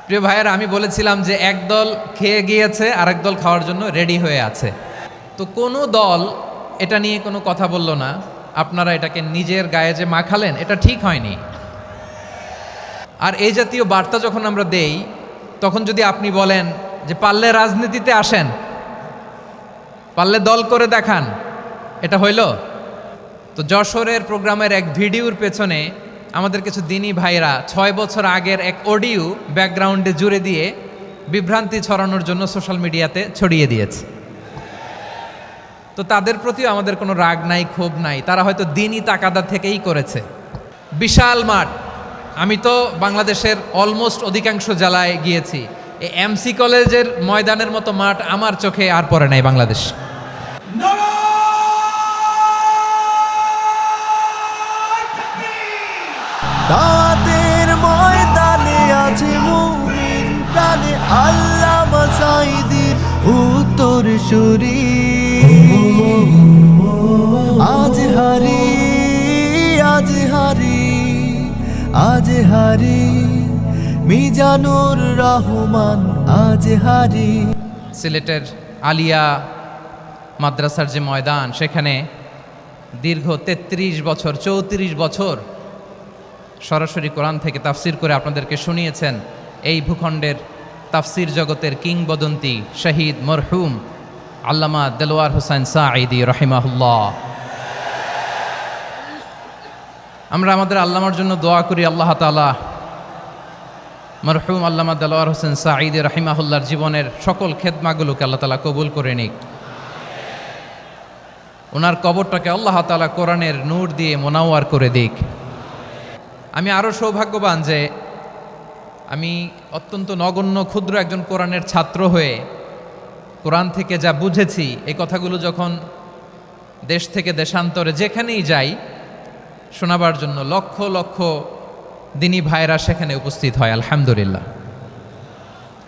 প্রিয় ভাইয়েরা, আমি বলেছিলাম যে একদল খেয়ে গিয়েছে আর একদল খাওয়ার জন্য রেডি হয়ে আছে। তো কোনো দল এটা নিয়ে কোনো কথা বলল না। আপনারা এটাকে নিজের গায়ে যে মাখালেন, এটা ঠিক হয়নি। আর এই জাতীয় বার্তা যখন আমরা দেই, তখন যদি আপনি বলেন যে পারলে রাজনীতিতে আসেন, পারলে দল করে দেখান, এটা হইল? তো যশোরের প্রোগ্রামের এক ভিডিওর পেছনে আমাদের কিছু দিনী ভাইরা 6 বছর আগের এক অডিও ব্যাকগ্রাউন্ডে জুড়ে দিয়ে বিভ্রান্তি ছড়ানোর জন্য সোশ্যাল মিডিয়াতে ছড়িয়ে দিয়েছে। তো তাদের প্রতিও আমাদের কোনো রাগ নাই, ক্ষোভ নাই। তারা হয়তো দিনই তাকাদা থেকেই করেছে। বিশাল মাঠ, আমি তো বাংলাদেশের অলমোস্ট অধিকাংশ জেলায় গিয়েছি। এই এমসি কলেজের ময়দানের মতো মাঠ আমার চোখে আর পড়ে নাই বাংলাদেশ। দাওয়াতের ময়দানে আছে মুমিন প্রাণে আল্লামা সাঈদীর উত্তরসূরি। আজ হারি আজ হারি আজ হারি মিজানুর রহমান আজ হারি। সিলেটের আলিয়া মাদ্রাসার যে ময়দান, সেখানে দীর্ঘ 33 বছর 34 বছর সরাসরি কোরআন থেকে তাফসির করে আপনাদেরকে শুনিয়েছেন এই ভূখণ্ডের তাফসির জগতের কিংবদন্তি শহীদ মরহুম আল্লামা দেলোয়ার হোসেন সাঈদী রাহিমাহুল্লাহ। আমরা আমাদের আল্লামার জন্য দোয়া করি, আল্লাহ তাআলা মরহুম আল্লামা দেলোয়ার হোসেন সাঈদী রাহিমাহুল্লাহর জীবনের সকল খেদমাগুলোকে আল্লাহ তাআলা কবুল করে নিক। ওনার কবরটাকে আল্লাহ তাআলা কোরআনের নূর দিয়ে মোনাওয়ার করে দিক। আমি আরও সৌভাগ্যবান যে আমি অত্যন্ত নগণ্য ক্ষুদ্র একজন কোরআনের ছাত্র হয়ে কোরআন থেকে যা বুঝেছি, এই কথাগুলো যখন দেশ থেকে দেশান্তরে যেখানেই যাই শোনাবার জন্য লক্ষ লক্ষ দিনী ভাইরা সেখানে উপস্থিত হয়, আলহামদুলিল্লাহ।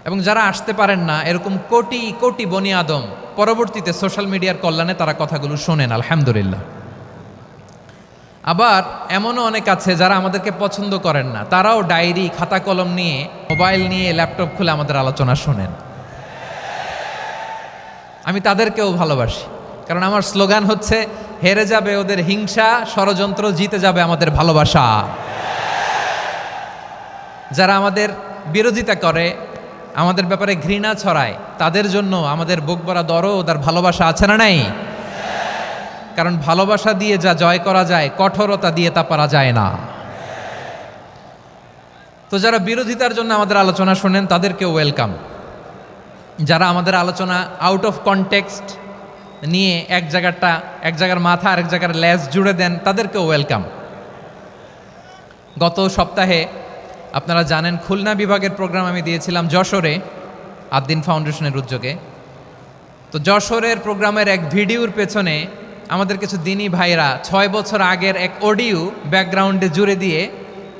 এবং যারা আসতে পারেন না, এরকম কোটি কোটি বনি আদম পরবর্তীতে সোশ্যাল মিডিয়ার কল্যাণে তারা কথাগুলো শোনেন, আলহামদুলিল্লাহ। আবার এমনও অনেক আছে যারা আমাদেরকে পছন্দ করেন না, তারাও ডায়েরি খাতা কলম নিয়ে, মোবাইল নিয়ে, ল্যাপটপ খুলে আমাদের আলোচনা শোনেন। আমি তাদেরকেও ভালোবাসি, কারণ আমার স্লোগান হচ্ছে হেরে যাবে ওদের হিংসা, ষড়যন্ত্র, জিতে যাবে আমাদের ভালোবাসা। যারা আমাদের বিরোধিতা করে, আমাদের ব্যাপারে ঘৃণা ছড়ায়, তাদের জন্য আমাদের বুক ভরা দরদ আর ভালোবাসা আছে না নাই? কারণ ভালোবাসা দিয়ে যা জয় করা যায়, কঠোরতা দিয়ে তা পারা যায় না। তো যারা বিরোধিতার জন্য আমাদের আলোচনা শোনেন, তাদেরকেও ওয়েলকাম। যারা আমাদের আলোচনা আউট অফ কনটেক্সট নিয়ে এক জায়গার মাথা আর এক জায়গার লেজ জুড়ে দেন, তাদেরকেও ওয়েলকাম। গত সপ্তাহে আপনারা জানেন খুলনা বিভাগের প্রোগ্রাম আমি দিয়েছিলাম যশোরে আদ্দিন ফাউন্ডেশনের উদ্যোগে। তো যশোরের প্রোগ্রামের এক ভিডিওর পেছনে আমাদের কিছু দিনী ভাইরা 6 বছর আগের এক অডিও ব্যাকগ্রাউন্ডে জুড়ে দিয়ে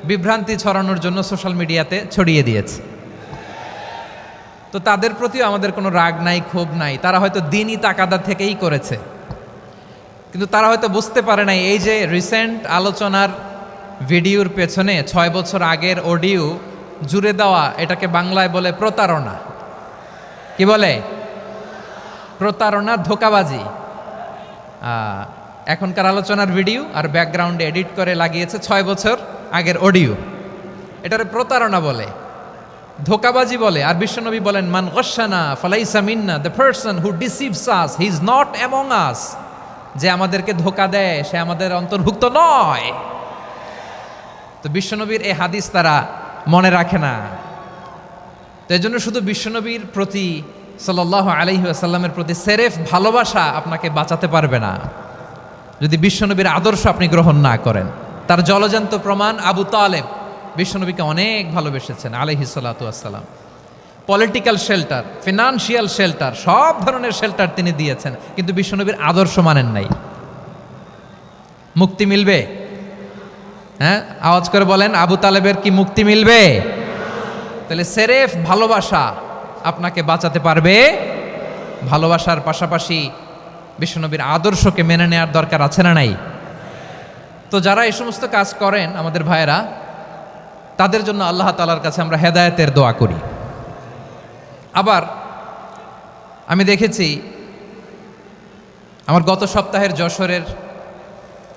বিভ্রান্তি ছড়ানোর জন্য সোশ্যাল মিডিয়াতে ছড়িয়ে দিয়েছে। তো তাদের প্রতিও আমাদের কোনো রাগ নাই, ক্ষোভ নাই। তারা হয়তো দিনই তাকাদা থেকেই করেছে, কিন্তু তারা হয়তো বুঝতে পারে নাই এই যে রিসেন্ট আলোচনার ভিডিওর পেছনে 6 বছর আগের অডিও জুড়ে দেওয়া, এটাকে বাংলায় বলে প্রতারণা। কি বলে? প্রতারণা, ধোঁকাবাজি। এখনকার আলোচনার ভিডিও আর ব্যাকগ্রাউন্ডে এডিট করে লাগিয়েছে 6 বছর আগের অডিও। এটারে প্রতারণা বলে, ধোঁকাবাজি বলে। আর বিশ্বনবী বলেন, মান গশানা ফালাইসা মিন্না, the person who deceives us he is not among us. যে আমাদেরকে ধোঁকা দেয় সে আমাদের অন্তর্ভুক্ত নয়। তো বিশ্বনবীর এই হাদিস তারা মনে রাখে না। তো এই জন্য শুধু বিশ্বনবীর প্রতি সাল্লাল্লাহু আলাইহি ওয়াসাল্লামের প্রতি সেরেফ ভালোবাসা আপনাকে বাঁচাতে পারবে না যদি বিশ্বনবীর আদর্শ আপনি গ্রহণ না করেন। তার জলজান্ত প্রমাণ, আবু তালেব বিশ্বনবীকে অনেক ভালোবেসেছেন আলাইহিস সালাতু ওয়াসসালাম। পলিটিক্যাল শেল্টার, ফিনান্সিয়াল শেল্টার, সব ধরনের শেল্টার তিনি দিয়েছেন, কিন্তু বিশ্বনবীর আদর্শ মানেন নাই। মুক্তি মিলবে? হ্যাঁ, আওয়াজ করে বলেন, আবু তালেবের কি মুক্তি মিলবে? তাহলে সেরেফ ভালোবাসা আপনাকে বাঁচাতে পারবে। ভালোবাসার পাশাপাশি বিশ্বনবীর আদর্শকে মেনে নেওয়ার দরকার আছে না নাই? তো যারা এই সমস্ত কাজ করেন আমাদের ভাইয়েরা, তাদের জন্য আল্লাহ তাআলার কাছে আমরা হেদায়েতের দোয়া করি। আবার আমি দেখেছি আমার গত সপ্তাহের যশোরের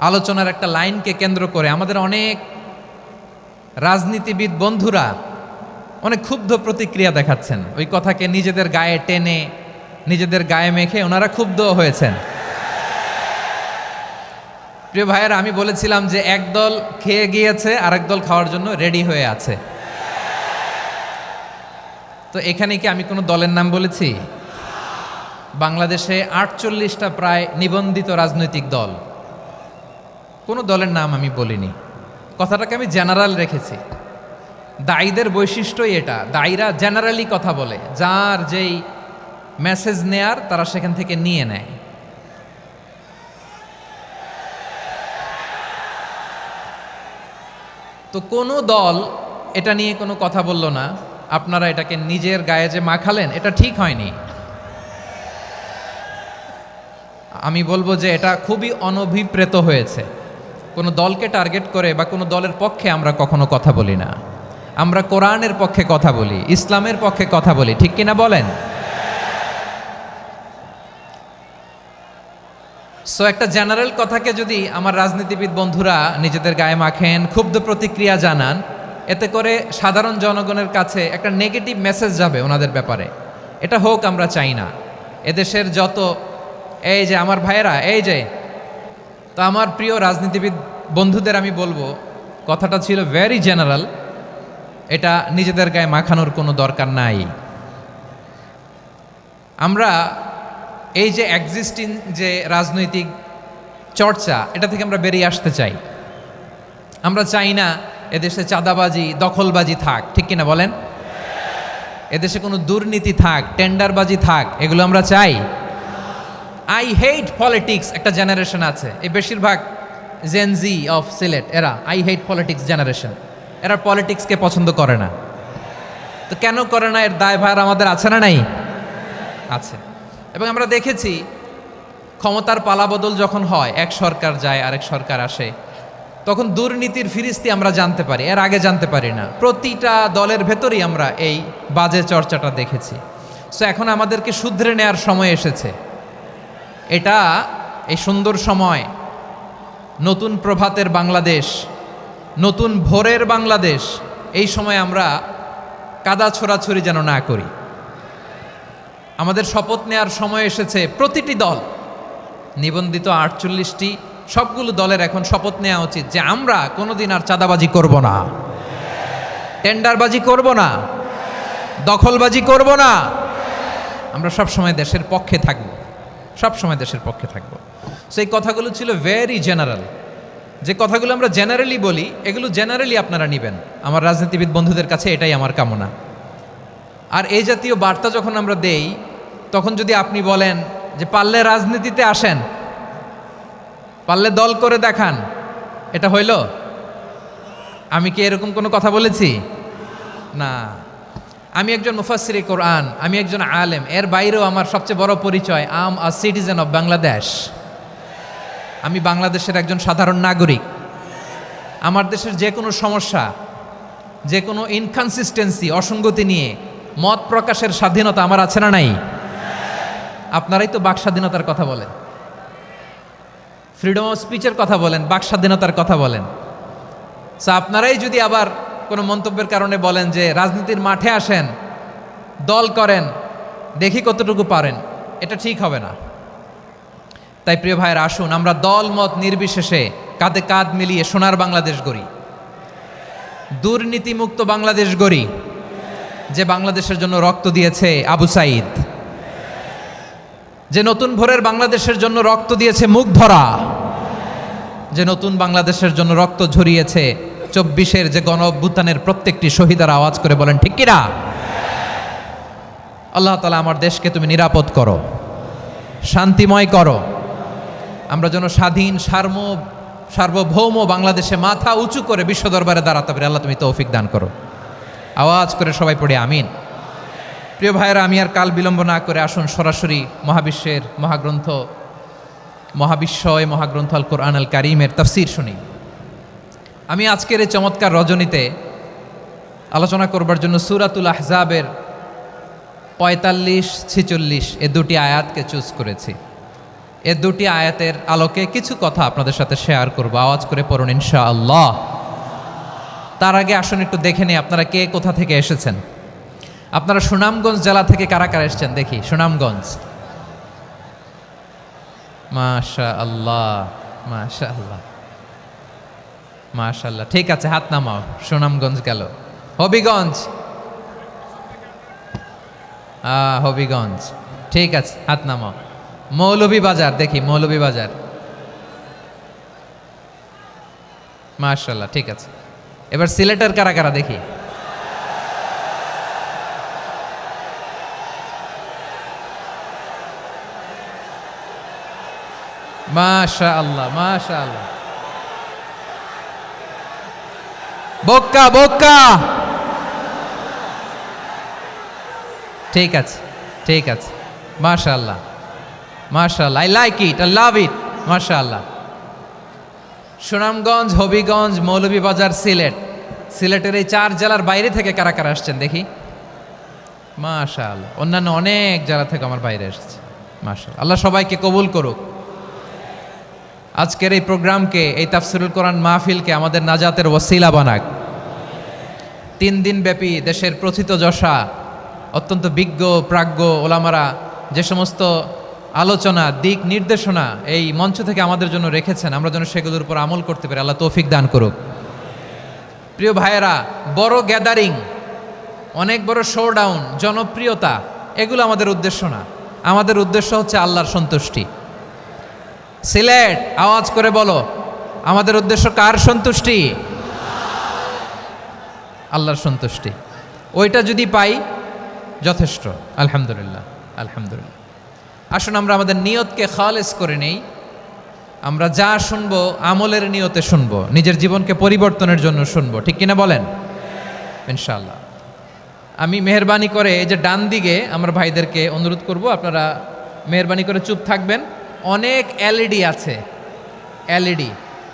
আলোচনার একটা লাইনকে কেন্দ্র করে আমাদের অনেক রাজনীতিবিদ বন্ধুরা অনেক ক্ষুব্ধ প্রতিক্রিয়া দেখাচ্ছেন। ওই কথাকে নিজেদের গায়ে টেনে নিজেদের গায়ে মেখে ওনারা ক্ষুব্ধ হয়েছেন। প্রিয় ভাইয়েরা, আমি বলেছিলাম যে একদল খেয়ে গিয়েছে আর একদল খাওয়ার জন্য রেডি হয়ে আছে। তো এখানে কি আমি কোনো দলের নাম বলেছি? বাংলাদেশে 48টা প্রায় নিবন্ধিত রাজনৈতিক দল, কোনো দলের নাম আমি বলিনি। কথাটাকে আমি জেনারেল রেখেছি। দায়ীদের বৈশিষ্ট্যই এটা, দায়ীরা জেনারেলি কথা বলে, যার যেই মেসেজ নেয়ার তারা সেখান থেকে নিয়ে নেয়। তো কোনো দল এটা নিয়ে কোনো কথা বলল না, আপনারা এটাকে নিজের গায়ে যে মাখালেন এটা ঠিক হয়নি। আমি বলবো যে এটা খুবই অনভিপ্রেত হয়েছে। কোনো দলকে টার্গেট করে বা কোনো দলের পক্ষে আমরা কখনো কথা বলি না। আমরা কোরআনের পক্ষে কথা বলি, ইসলামের পক্ষে কথা বলি, ঠিক কিনা বলেন? সো একটা জেনারেল কথাকে যদি আমার রাজনীতিবিদ বন্ধুরা নিজেদের গায়ে মাখেন, ক্ষুব্ধ প্রতিক্রিয়া জানান, এতে করে সাধারণ জনগণের কাছে একটা নেগেটিভ মেসেজ যাবে ওনাদের ব্যাপারে। এটা হোক আমরা চাই না। এদেশের যত এই যে আমার ভাইয়েরা, এই যে তো আমার প্রিয় রাজনীতিবিদ বন্ধুদের আমি বলবো, কথাটা ছিল ভেরি জেনারেল, এটা নিজেদের গায়ে মাখানোর কোনো দরকার নাই। আমরা এই যে এক্সিস্টিং যে রাজনৈতিক চর্চা, এটা থেকে আমরা বেরিয়ে আসতে চাই। আমরা চাই না এদেশে চাঁদাবাজি, দখলবাজি থাক, ঠিক কিনা বলেন? এদেশে কোনো দুর্নীতি থাক, টেন্ডারবাজি থাক, এগুলো আমরা চাই। আই হেট পলিটিক্স একটা জেনারেশন আছে, এই বেশিরভাগ জেনজি অফ সিলেট, এরা আই হেট পলিটিক্স জেনারেশন, এরা পলিটিক্সকে পছন্দ করে না। তো কেন করে না, এর দায়ভার আমাদের আছে না নাই? আছে। এবং আমরা দেখেছি ক্ষমতার পালাবদল যখন হয়, এক সরকার যায় আরেক সরকার আসে, তখন দুর্নীতির ফিরিস্তি আমরা জানতে পারি, এর আগে জানতে পারি না। প্রতিটা দলের ভেতরেই আমরা এই বাজে চর্চাটা দেখেছি। সো এখন আমাদেরকে শুধরে নেওয়ার সময় এসেছে। এটা এই সুন্দর সময়, নতুন প্রভাতের বাংলাদেশ, নতুন ভোরের বাংলাদেশ, এই সময় আমরা কাদা ছোড়াছুড়ি যেন না করি। আমাদের শপথ নেওয়ার সময় এসেছে। প্রতিটি দল, নিবন্ধিত 48টি, সবগুলো দলের এখন শপথ নেওয়া উচিত যে আমরা কোনোদিন আর চাঁদাবাজি করব না, টেন্ডারবাজি করব না, দখলবাজি করব না। আমরা সবসময় দেশের পক্ষে থাকব, সবসময় দেশের পক্ষে থাকব। সেই কথাগুলো ছিল ভেরি জেনারেল। যে কথাগুলো আমরা জেনারেলি বলি, এগুলো জেনারেলি আপনারা নেবেন। আমার রাজনীতিবিদ বন্ধুদের কাছে এটাই আমার কামনা। আর এই জাতীয় বার্তা যখন আমরা দেই, তখন যদি আপনি বলেন যে পারলে রাজনীতিতে আসেন, পারলে দল করে দেখান, এটা হইল? আমি কি এরকম কোনো কথা বলেছি? না। আমি একজন মুফাসসিরে কোরআন, আমি একজন আলেম, এর বাইরেও আমার সবচেয়ে বড় পরিচয় আম আ সিটিজেন অফ বাংলাদেশ। আমি বাংলাদেশের একজন সাধারণ নাগরিক। আমার দেশের যে কোনো সমস্যা, যে কোনো ইনকনসিস্টেন্সি, অসঙ্গতি নিয়ে মত প্রকাশের স্বাধীনতা আমার আছে না নাই? আপনারাই তো বাক স্বাধীনতার কথা বলেন, ফ্রিডম অফ স্পিচের কথা বলেন, বাক স্বাধীনতার কথা বলেন। আপনারাই যদি আবার কোনো মন্তব্যের কারণে বলেন যে রাজনীতির মাঠে আসেন, দল করেন, দেখি কতটুকু পারেন, এটা ঠিক হবে না। তাই প্রিয় ভাইয়েরা, আসুন আমরা দল মত নির্বিশেষে কাঁধে কাঁধ মিলিয়ে সোনার বাংলাদেশ গড়ি, দুর্নীতিমুক্ত বাংলাদেশ গড়ি, যে বাংলাদেশের জন্য রক্ত দিয়েছে আবু সাঈদ, যে নতুন ভোরের বাংলাদেশের জন্য রক্ত দিয়েছে মুগ্ধরা, যে নতুন বাংলাদেশের জন্য রক্ত ঝরিয়েছে 24-এর যে গণ অভ্যুত্থানের প্রত্যেকটি শহীদার। আওয়াজ করে বলেন ঠিক কিনা? আল্লাহ তাআলা আমার দেশকে তুমি নিরাপদ করো, শান্তিময় করো। আমরা যেন স্বাধীন সার্বভৌম বাংলাদেশে মাথা উঁচু করে বিশ্ব দরবারে দাঁড়াতে পারি। আল্লাহ তুমি তৌফিক দান করো। আওয়াজ করে সবাই পড়ে আমিন। প্রিয় ভাইয়েরা, আমি আর কাল বিলম্ব না করে আসুন সরাসরি মহাবিশ্বের মহাগ্রন্থ, মহাগ্রন্থ আল কোরআন আল কারীমের তাফসীর শুনি। আমি আজকের এই চমৎকার রজনীতে আলোচনা করবার জন্য সূরাতুল আহজাবের 45-46 এ দুটি আয়াতকে চুজ করেছি। এ দুটি আয়াতের আলোকে কিছু কথা আপনাদের সাথে শেয়ার করব। আওয়াজ করে পড়ুন ইনশাআল্লাহ। তার আগে আসুন একটু দেখে নিই আপনারা কে কোথা থেকে এসেছেন। আপনারা সুনামগঞ্জ জেলা থেকে কারা কারা এসেছেন দেখি। সুনামগঞ্জ, মাশাআল্লাহ মাশাআল্লাহ মাশাআল্লাহ, ঠিক আছে, হাত নামাও। সুনামগঞ্জ গেল। হবিগঞ্জ, হবিগঞ্জ, ঠিক আছে, হাত নামাও। মৌলভীবাজার, দেখি মৌলভীবাজার, মাশাআল্লাহ, ঠিক আছে। এবার সিলেটের কারা কারা দেখি। মাশাআল্লাহ মাশাআল্লাহ। বক্কা বক্কা, ঠিক আছে ঠিক আছে, মাশাআল্লাহ মাশাআল্লাহ, I like it, I love it, মাশাআল্লাহ। সুনামগঞ্জ, হবিগঞ্জ, মৌলভীবাজার, সিলেট। সিলেটের এই 4 জেলার বাইরে থেকে কারা কারা আসছেন দেখি। মাশাআল্লাহ, অন্যান্য অনেক জেলা থেকে আমার বাইরে এসেছে, মাশাআল্লাহ। আল্লাহ সবাইকে কবুল করুক। আজকের এই প্রোগ্রামকে, এই তাফসিরুল কোরআন মাহফিলকে আমাদের নাজাতের ওসিলা বানাক। 3 দিন ব্যাপী দেশের প্রথিতযশা অত্যন্ত বিজ্ঞ প্রাজ্ঞ ওলামারা যে সমস্ত আলোচনা, দিক নির্দেশনা এই মঞ্চ থেকে আমাদের জন্য রেখেছেন, আমরা যেন সেগুলোর উপর আমল করতে পারি। আল্লাহ তৌফিক দান করুক। প্রিয় ভাইয়েরা, বড় গ্যাদারিং, অনেক বড় শোডাউন, জনপ্রিয়তা, এগুলো আমাদের উদ্দেশ্য না। আমাদের উদ্দেশ্য হচ্ছে আল্লাহর সন্তুষ্টি। সিলেট, আওয়াজ করে বলো, আমাদের উদ্দেশ্য কার সন্তুষ্টি? আল্লাহর সন্তুষ্টি। ওইটা যদি পাই যথেষ্ট, আলহামদুলিল্লাহ আলহামদুলিল্লাহ। আসুন আমরা আমাদের নিয়তকে খালেস করে নেই। আমরা যা শুনবো আমলের নিয়তে শুনবো, নিজের জীবনকে পরিবর্তনের জন্য শুনবো, ঠিক কিনা বলেন? ইনশাআল্লাহ। আমি মেহরবানি করে এই যে ডান দিকে আমার ভাইদেরকে অনুরোধ করব, আপনারা মেহরবানি করে চুপ থাকবেন। অনেক এলইডি আছে, এলইডি,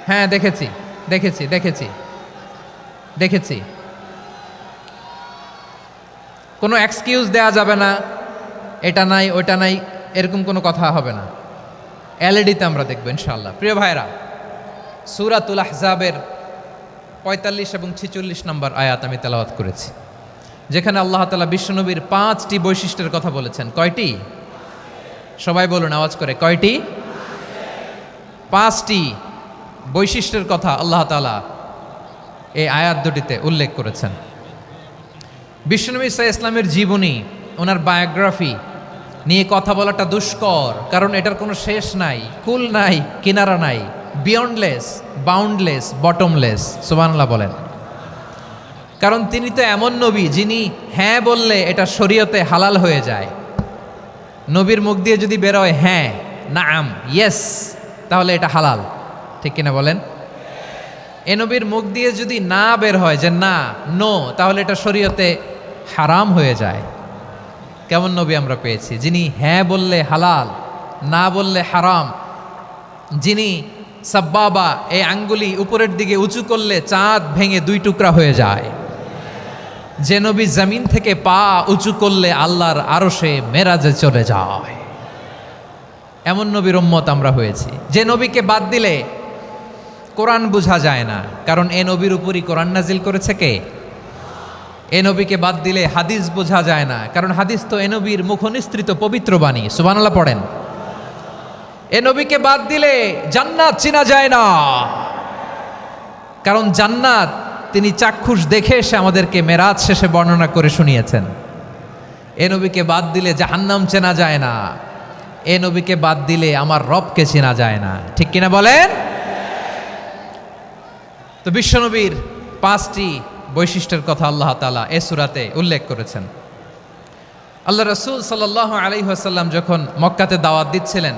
হ্যাঁ দেখেছি দেখেছি দেখেছি দেখেছি। কোনো এক্সকিউজ দেয়া যাবে না, এটা নাই ওইটা নাই, এরকম কোনো কথা হবে না। এলইডিতে আমরা দেখবো ইনশাআল্লাহ। প্রিয় ভাইরা, সূরাতুল আহজাবের 45 এবং 46 নম্বর আয়াত আমি তেলাওয়াত করেছি, যেখানে আল্লাহ তাআলা বিশ্বনবীর 5টি বৈশিষ্ট্যের কথা বলেছেন। কয়টি? সবাই বলুন আওয়াজ করে, কয়টি? 5টি বৈশিষ্ট্যের কথা আল্লাহ তাআলা এই আয়াত দুটিতে উল্লেখ করেছেন। বিশ্বনবী সাল্লাল্লাহু আলাইহি ইসলামের জীবনী, ওনার বায়োগ্রাফি নিয়ে কথা বলাটা দুষ্কর, কারণ এটার কোনো শেষ নাই, কুল নাই, কিনারা নাই, বিয়ন্ডলেস, বাউন্ডলেস, বটমলেস। সুবহানাল্লাহ বলেন। কারণ তিনি তো এমন নবী যিনি হ্যাঁ বললে এটা শরীয়তে হালাল হয়ে যায়। নবীর মুখ দিয়ে যদি বেরোয় হ্যাঁ, নাম, ইয়েস, তাহলে এটা হালাল, ঠিক কিনা বলেন? এ নবীর মুখ দিয়ে যদি না বের হয় যে না, নো, তাহলে এটা শরীয়তে হারাম হয়ে যায়। কেমন নবী আমরা পেয়েছি, যিনি হ্যাঁ বললে হালাল, না বললে হারাম, যিনি সাব্বাবা, এই আঙ্গুলি উপরের দিকে উঁচু করলে চাঁদ ভেঙে 2 টুকরা হয়ে যায়, যে নবী জমিন থেকে পা উঁচু করলে আল্লাহর আরশে মেরাজে চলে যায়, এমন নবীর উম্মত আমরা হয়েছি। যে নবীকে বাদ দিলে কোরআন বোঝা যায় না, কারণ এ নবীর উপরই কোরআন নাজিল করেছে কে? এ নবীকে বাদ দিলে হাদিস বোঝা যায় না, কারণ হাদিস তো এ নবীর মুখনিসৃত পবিত্র বাণী। সুবহানাল্লাহ পড়েন। এ নবীকে বাদ দিলে জান্নাত চেনা যায় না, কারণ জান্নাত তিনি চাক্ষুষ দেখে এসে আমাদেরকে মেরাজ শেষে বর্ণনা করে শুনিয়েছেন। এ নবীকে বাদ দিলে জাহান্নাম চেনা যায় না, এ নবীকে বাদ দিলে আমার রবকে চেনা যায় না, ঠিক কিনা বলেন? তো বিশ্বনবীর 5টি বৈশিষ্ট্যের কথা আল্লাহ তাআলা এ সূরাতে উল্লেখ করেছেন। আল্লাহ রাসূল সাল্লাল্লাহু আলাইহি ওয়াসাল্লাম যখন মক্কাতে দাওয়াত দিচ্ছিলেন,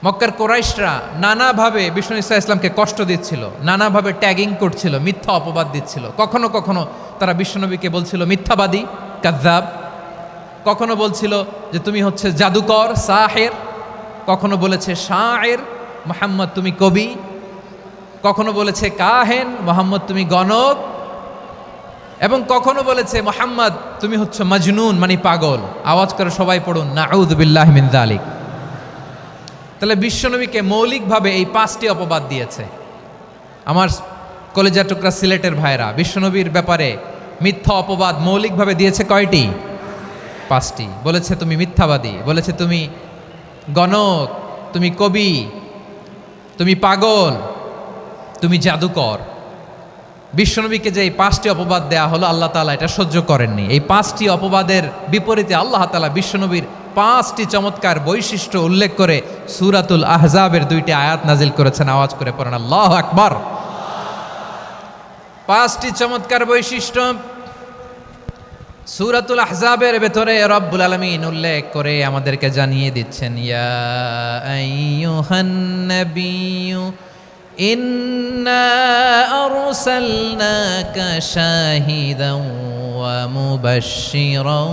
মক্কার কুরাইশরা নানাভাবে বিষ্ণু ঈসা ইসলামকে কষ্ট দিচ্ছিল, নানাভাবে ট্যাগিং করছিল, মিথ্যা অপবাদ দিচ্ছিল। কখনো কখনো তারা বিশ্বনবীকে বলছিল মিথ্যাবাদী, কাযযাব। কখনো বলছিল যে তুমি হচ্ছে জাদুকর, সাহের। কখনো বলেছে শায়ের, মুহাম্মদ তুমি কবি। কখনো বলেছে কাহেন, মুহাম্মদ তুমি গণক। এবং কখনো বলেছে মুহাম্মদ তুমি হচ্ছে মাজনুন মানে পাগল। আওয়াজ করে সবাই পড়ুন নাউযু বিল্লাহি মিন যালিক। তাহলে বিশ্বনবীকে মৌলিকভাবে এই 5টি অপবাদ দিয়েছে। আমার কলেজার টুকরা সিলেটের ভাইরা, বিশ্বনবীর ব্যাপারে মিথ্যা অপবাদ মৌলিকভাবে দিয়েছে কয়টি? 5টি। বলেছে তুমি মিথ্যাবাদী, বলেছে তুমি গণক, তুমি কবি, তুমি পাগল, তুমি জাদুকর। বিশ্বনবীকে যে এই 5টি অপবাদ দেয়া হলো, আল্লাহ তাআলা এটা সহ্য করেননি। এই 5টি অপবাদের বিপরীতে আল্লাহ তাআলা বিশ্বনবীর 5টি চমৎকার বৈশিষ্ট্য উল্লেখ করে সূরাতুল আহজাবের 2টি আয়াত নাজিল করেছেন। আওয়াজ করে পড়েন আল্লাহু আকবার। 5টি চমৎকার বৈশিষ্ট্য সূরাতুল আহজাবের ভেতরে রব্বুল আলামিন উল্লেখ করে আমাদেরকে জানিয়ে দিচ্ছেন, ইয়া আইয়ুহান নাবিয়্যু ইন্না আরসালনাকা শাহিদান ওয়া মুবাশশিরান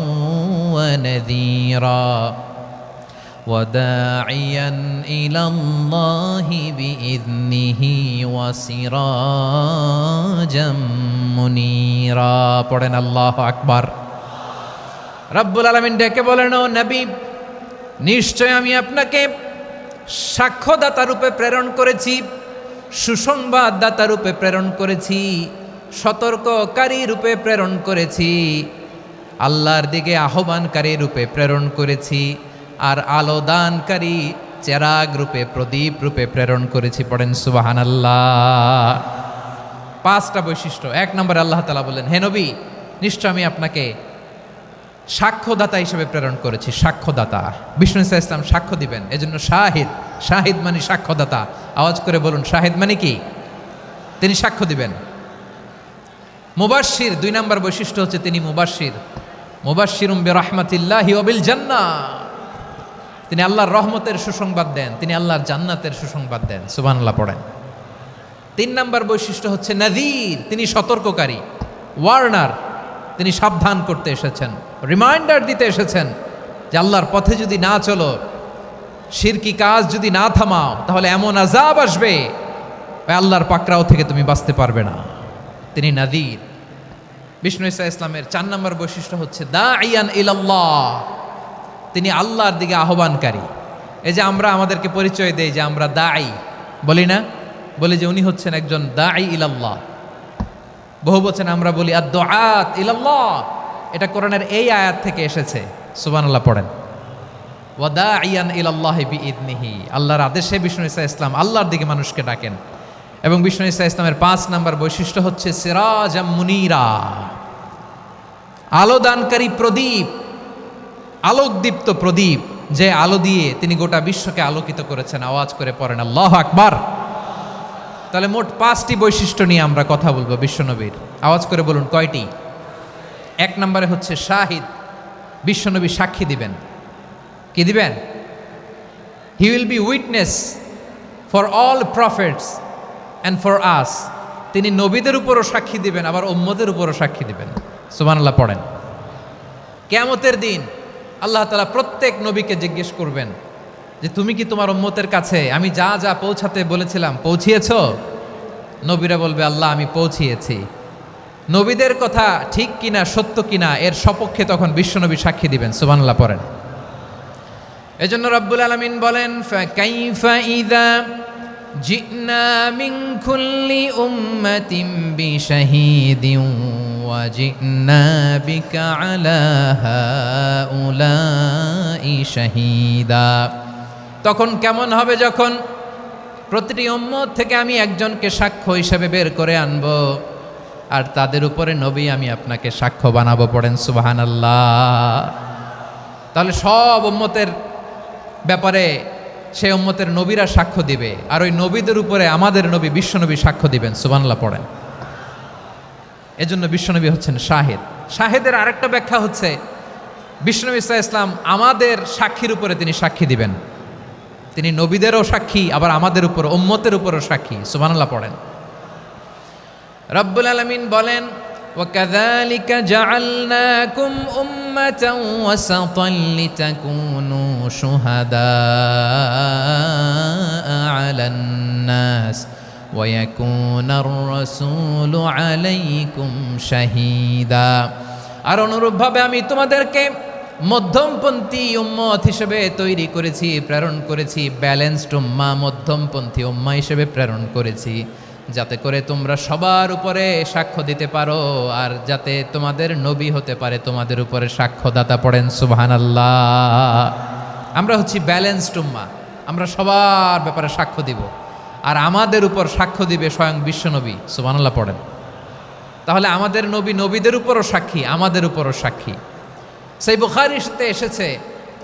ওয়া নাযীরা ওয়া দাঈয়ান ইলাল্লাহি বিইذনিহি ওয়া সিরাজাম মুনীরা। পড়েন আল্লাহু আকবার। রব্বুল আলামিন ডেকে বলেন, ও নবী, নিশ্চয় আমি আপনাকে সাক্ষ্যদাতা রূপে প্রেরণ করেছি, সুসংবাদদাতা রূপে প্রেরণ করেছি, সতর্ককারী রূপে প্রেরণ করেছি, আল্লাহর দিকে আহ্বানকারী রূপে প্রেরণ করেছি, আর আলো দানকারী চেরাগ রূপে, প্রদীপ রূপে প্রেরণ করেছি। পড়েন সুবহানাল্লাহ। 5টা বৈশিষ্ট্য। 1 নম্বরে আল্লাহ তাআলা বললেন, হে নবী, নিশ্চয় আমি আপনাকে সাক্ষ্যদাতা হিসেবে প্রেরণ করেছি। সাক্ষ্যদাতা, বিষ্ণু ইসা ইসলাম সাক্ষ্য দিবেন, এজন্য শাহিদ। শাহিদ মানে সাক্ষ্যদাতা। আওয়াজ করে বলুন, শাহিদ মানে কি? তিনি সাক্ষ্য দিবেন। মুবাশশির, 2 নম্বর বৈশিষ্ট্য হচ্ছে তিনি মুবাশশির। মুবাশশিরুম বিরাহমাতিল্লাহি ওয়া বিল জান্নাহ, তিনি আল্লাহর রহমতের সুসংবাদ দেন, তিনি আল্লাহর জান্নাতের সুসংবাদ দেন। সুবহানাল্লাহ পড়েন। 3 নম্বর বৈশিষ্ট্য হচ্ছে নাযীর, তিনি সতর্ককারী, ওয়ার্নার, তিনি সাবধান করতে এসেছেন, রিমাইন্ডার দিতে এসেছেন যে আল্লাহর পথে যদি না চলো, শিরকি কাজ যদি না থামাও, তাহলে এমন আযাব আসবে আল্লাহর পাকড়াও থেকে তুমি বাঁচতে পারবে না। তিনি নাযীর। বিষ্ণু ইসা ইসলামের 4 নম্বর বৈশিষ্ট্য হচ্ছে দাঈয়ান ইলাল্লাহ, তিনি আল্লাহর দিকে আহ্বানকারী। এই যে আমরা আমাদেরকে পরিচয় দেই যে আমরা দাঈ, বলি না? বলি যে উনি হচ্ছেন একজন দাঈ ইলাল্লাহ। বহু বচনে আমরা বলি আদ-দুআত ইলাল্লাহ। এটা কোরআনের এই আয়াত থেকে এসেছে। সুবহানাল্লাহ পড়েন। ওয়া দাঈয়ান ইলাল্লাহি বিইذনিহি, আল্লাহর আদেশে বিষ্ণু ইসা ইসলাম আল্লাহর দিকে মানুষকে ডাকেন। এবং বিষ্ণু ইসা ইসলামের 5 নম্বর বৈশিষ্ট্য হচ্ছে সিরাজাম মুনীরা, আলোদানকারী প্রদীপ, আলোকদীপ্ত প্রদীপ, যে আলো দিয়ে তিনি গোটা বিশ্বকে আলোকিত করেছেন। আওয়াজ করে পড়েন আল্লাহু আকবার। তাহলে মোট 5টি বৈশিষ্ট্য নিয়ে আমরা কথা বলবো বিশ্বনবীর। আওয়াজ করে বলুন কয়টি? 1 নম্বরে হচ্ছে শাহিদ, বিশ্বনবী সাক্ষী দিবেন। কি দিবেন? He will be witness for all prophets and for us. তিনি নবীদের উপরও সাক্ষী দিবেন, আবার উম্মতের উপরও সাক্ষী দিবেন। সুবহানাল্লাহ পড়েন। কিয়ামতের দিন আল্লাহ তাআলা প্রত্যেক নবীকে জিজ্ঞেস করবেন যে তুমি কি তোমার উম্মতের কাছে আমি যা যা পৌঁছাতে বলেছিলাম পৌঁছিয়েছো? নবীরা বলবে আল্লাহ আমি পৌঁছিয়েছি। নবীদের কথা ঠিক কিনা, সত্য কিনা, এর সপক্ষে তখন বিশ্বনবী সাক্ষী দিবেন। সুবহানাল্লাহ পড়েন। এজন্য রব্বুল আলামিন বলেন, ফাকাইফা ইযা জিনা মিন কুল্লি উম্মাতিন বিশাহীদিন ওয়া জিনা বিকা আলা হাউলাই শাহীদা। তখন কেমন হবে যখন প্রতিটি উম্মত থেকে আমি একজনকে সাক্ষ্য হিসেবে বের করে আনব, আর তাদের উপরে নবী আমি আপনাকে সাক্ষ্য বানাবো। পড়েন সুবহানাল্লাহ। তাহলে সব উম্মতের ব্যাপারে সেই উম্মতের নবীরা সাক্ষ্য দিবে, আর ওই নবীদের উপরে আমাদের নবী বিশ্বনবী সাক্ষ্য দিবেন। সুবহানাল্লাহ পড়েন। এজন্য বিশ্বনবী হচ্ছেন শাহিদ। শাহিদের আরেকটা ব্যাখ্যা হচ্ছে বিশ্বনবী সাল্লাল্লাহু আলাইহি ওয়াসাল্লাম আমাদের সাক্ষীর উপরে তিনি সাক্ষী দিবেন। তিনি নবীদেরও সাক্ষী, আবার আমাদের উপর উম্মতের উপরও সাক্ষী। সুবহানাল্লাহ পড়েন। রব্বুল আলামিন বলেন, وَكَذَلِكَ جَعَلْنَاكُمْ أُمَّةً وَسَطًا لِتَكُونُوا شُهَدَاءَ عَلَى النَّاسِ ويكون الرسول عليكم شهيدا। আর অনুরূপভাবে আমি তোমাদেরকে মধ্যমপন্থী উম্মত হিসেবে তৈরি করেছি, প্রেরণ করেছি, ব্যালেন্সড উম্মাহ, মধ্যমপন্থী উম্মাহ হিসেবে প্রেরণ করেছি, যাতে করে তোমরা সবার উপরে সাক্ষ্য দিতে পারো, আর যাতে তোমাদের নবী হতে পারে তোমাদের উপরে সাক্ষ্যদাতা। পড়েন সুবহানাল্লাহ। আমরা হচ্ছি ব্যালেন্সড উম্মাহ, আমরা সবার ব্যাপারে সাক্ষ্য দিব, আর আমাদের উপর সাক্ষ্য দিবে স্বয়ং বিশ্বনবী। সুবহানাল্লাহ পড়েন। তাহলে আমাদের নবী নবীদের উপরও সাক্ষী, আমাদের উপরও সাক্ষী। সেই বুখারীতে এসেছে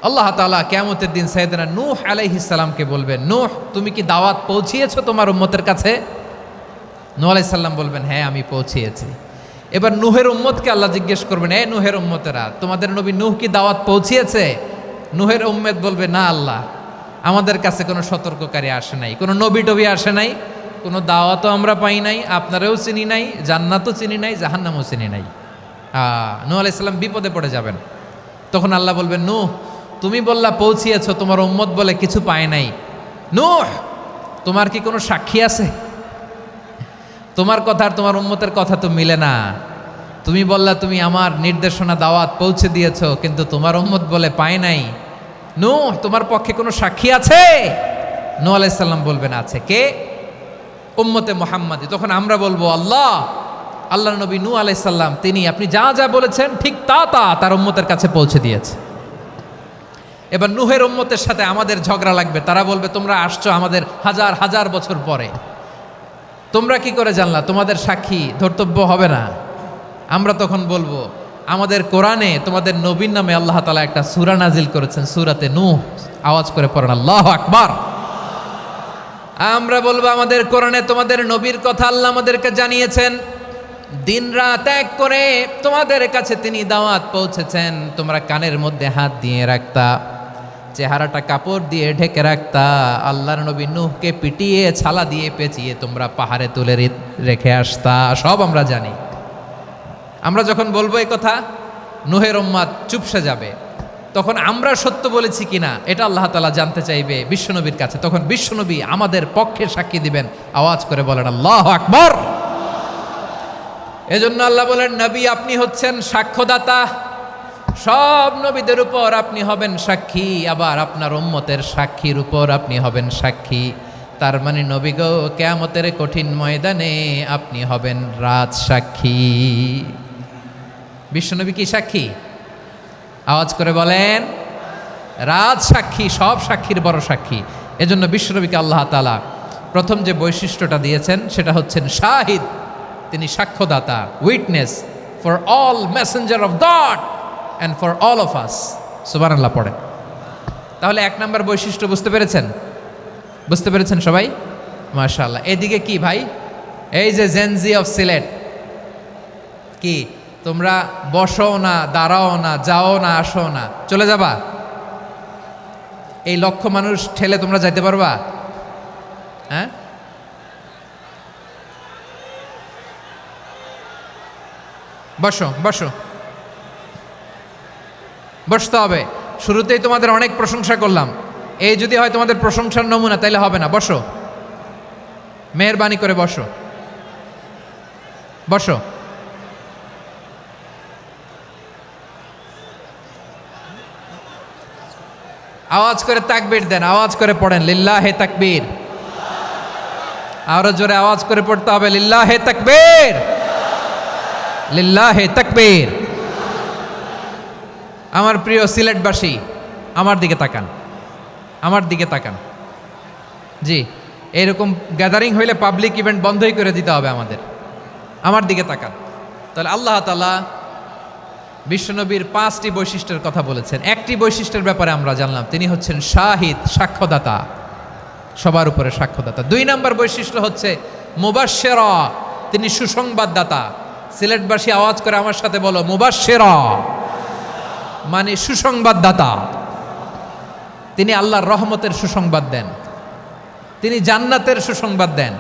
আল্লাহ তাআলা কিয়ামতের দিন সাইয়েদনা নূহ আলাইহিস সালামকে বলবেন, নূহ তুমি কি দাওয়াত পৌঁছিয়েছো তোমার উম্মতের কাছে? নূহ আলাইহিস সালাম বলবেন, হ্যাঁ আমি পৌঁছিয়েছি। এবার নূহের উম্মতকে আল্লাহ জিজ্ঞেস করবেন, এ নূহের উম্মতেরা, তোমাদের নবী নূহ কি দাওয়াত পৌঁছিয়েছে? নূহের উম্মত বলবে, না আল্লাহ, আমাদের কাছে কোনো সতর্ককারী আসে নাই, কোনো নবী টবি আসে নাই, কোনো দাওয়াতও আমরা পাই নাই, আপনারাও চিনি নাই, জান্নাতও চিনি নাই, জাহান্নামও চিনি নাই। নূহ আলাইহিস সালাম বিপদে পড়ে যাবেন। তখন আল্লাহ বলবেন, নূহ তুমি বললা পৌঁছিয়েছো, তোমার উম্মত বলে কিছু পায় নাই। নূহ তোমার কি কোনো সাক্ষী আছে? তোমার কথা আর তোমার উম্মতের কথা তো মিলে না। তুমি বললা তুমি আমার নির্দেশনা দাওয়াত পৌঁছে দিয়েছো, কিন্তু তোমার উম্মত বলে পায় নাই। নূহ তোমার পক্ষে কোনো সাক্ষী আছে? নূহ আলাইহিস সালাম বলবেন, আছে। কে? উম্মতে মুহাম্মাদি। তখন আমরা বলবো, আল্লাহ, আল্লাহর নবী নূহ আলাইহিস সালাম তিনি আপনি যা যা বলেছেন ঠিক তা তার উম্মতের কাছে পৌঁছে দিয়েছে। এবার নূহের উম্মতের সাথে আমাদের ঝগড়া লাগবে। তারা বলবে, তোমরা আসছো আমাদের হাজার হাজার বছর পরে, তোমরা কি করে জানলা? তোমাদের সাক্ষী ধর্তব্য হবে না। আমরা তখন বলবো, আমাদের কোরআনে তোমাদের নবীর নামে আল্লাহ তাআলা একটা সূরা নাজিল করেছেন, সূরাতে নূহ। আওয়াজ করে পড়েন আল্লাহু আকবার। আমরা বলবো, আমাদের কোরআনে তোমাদের নবীর কথা আল্লাহ আমাদেরকে জানিয়েছেন, দিন রাত এক করে তোমাদের কাছে তিনি দাওয়াত পৌঁছেছেন। তোমরা কানের মধ্যে হাত দিয়ে রাখতা, চেহারাটা কাপড় দিয়ে ঢেকে রাখতা, আল্লাহর নবী নূহকে পিটিয়ে ছালা দিয়ে পেঁচিয়ে তোমরা পাহাড়ে তুলে রেখে আসতা। সব আমরা জানি। আমরা যখন বলবো এই কথা, নূহের উম্মত চুপসে যাবে। তখন আমরা সত্য বলেছি কিনা এটা আল্লাহ তাআলা জানতে চাইবে বিশ্বনবীর কাছে। তখন বিশ্বনবী আমাদের পক্ষে সাক্ষী দিবেন। আওয়াজ করে বলেন আল্লাহু আকবার। এজন্য আল্লাহ বলেন, নবী আপনি হচ্ছেন সাক্ষ্যদাতা, সব নবীদের উপর আপনি হবেন সাক্ষী, আবার আপনার উম্মতের সাক্ষীর উপর আপনি হবেন সাক্ষী। তার মানে নবী গো, কিয়ামতের কঠিন ময়দানে আপনি হবেন রাজ সাক্ষী। বিশ্বনবী কি সাক্ষী? আওয়াজ করে বলেন, রাজ সাক্ষী, সব সাক্ষীর বড় সাক্ষী। এজন্য বিশ্বনবীকে আল্লাহ তাআলা প্রথম যে বৈশিষ্ট্যটা দিয়েছেন সেটা হচ্ছেন শাহিদ। তিনি সাক্ষ্যদাতা, witness for all messenger of God and for all of us. সুবহানাল্লাহ পড়েন। তাহলে এক নাম্বার বৈশিষ্ট্য বুঝতে পেরেছেন? বুঝতে পেরেছেন সবাই? মাশাআল্লাহ। এদিকে কি ভাই, এই যে জেনজি অফ সিলেট, কি তোমরা বসো না, দাঁড়াও না, যাও না, আসো না, চলে যাবা? এই লক্ষ মানুষ ঠেলে তোমরা যাইতে পারবা? হ্যাঁ, বসো বসো, বসতে হবে। শুরুতেই তোমাদের অনেক প্রশংসা করলাম, এই যদি হয় তোমাদের প্রশংসার নমুনা, তাইলে হবে না। বসো, মেহেরবানি করে বসো, বসো। আওয়াজ করে তাকবীর দেন, আওয়াজ করে পড়েন লিল্লাহে তাকবীর। আরো জোরে আওয়াজ করে পড়তে হবে, লিল্লাহে তাকবীর, লিল্লাহে তাকবীর। আমার প্রিয় সিলেটবাসী, আমার দিকে তাকান, আমার দিকে তাকান। জি, এরকম গ্যাদারিং হইলে পাবলিক ইভেন্ট বন্ধই করে দিতে হবে আমাদের। আমার দিকে তাকান। তাহলে আল্লাহ তাআলা বিশ্বনবীর 5টি বৈশিষ্ট্যের কথা বলেছেন। একটি বৈশিষ্ট্যের ব্যাপারে আমরা জানলাম, তিনি হচ্ছেন শাহিদ, সাক্ষ্যদাতা, সবার উপরে সাক্ষ্যদাতা। 2 নম্বর বৈশিষ্ট্য হচ্ছে মুবাশশিরা, তিনি সুসংবাদদাতা। সিলেটবাসী আওয়াজ করে আমার সাথে বলো, মুবাশশিরা মানে সুসংবাদদাতা। তিনি আল্লাহর রহমতের সুসংবাদ দেন, তিনি জান্নাতের সুসংবাদ দেন।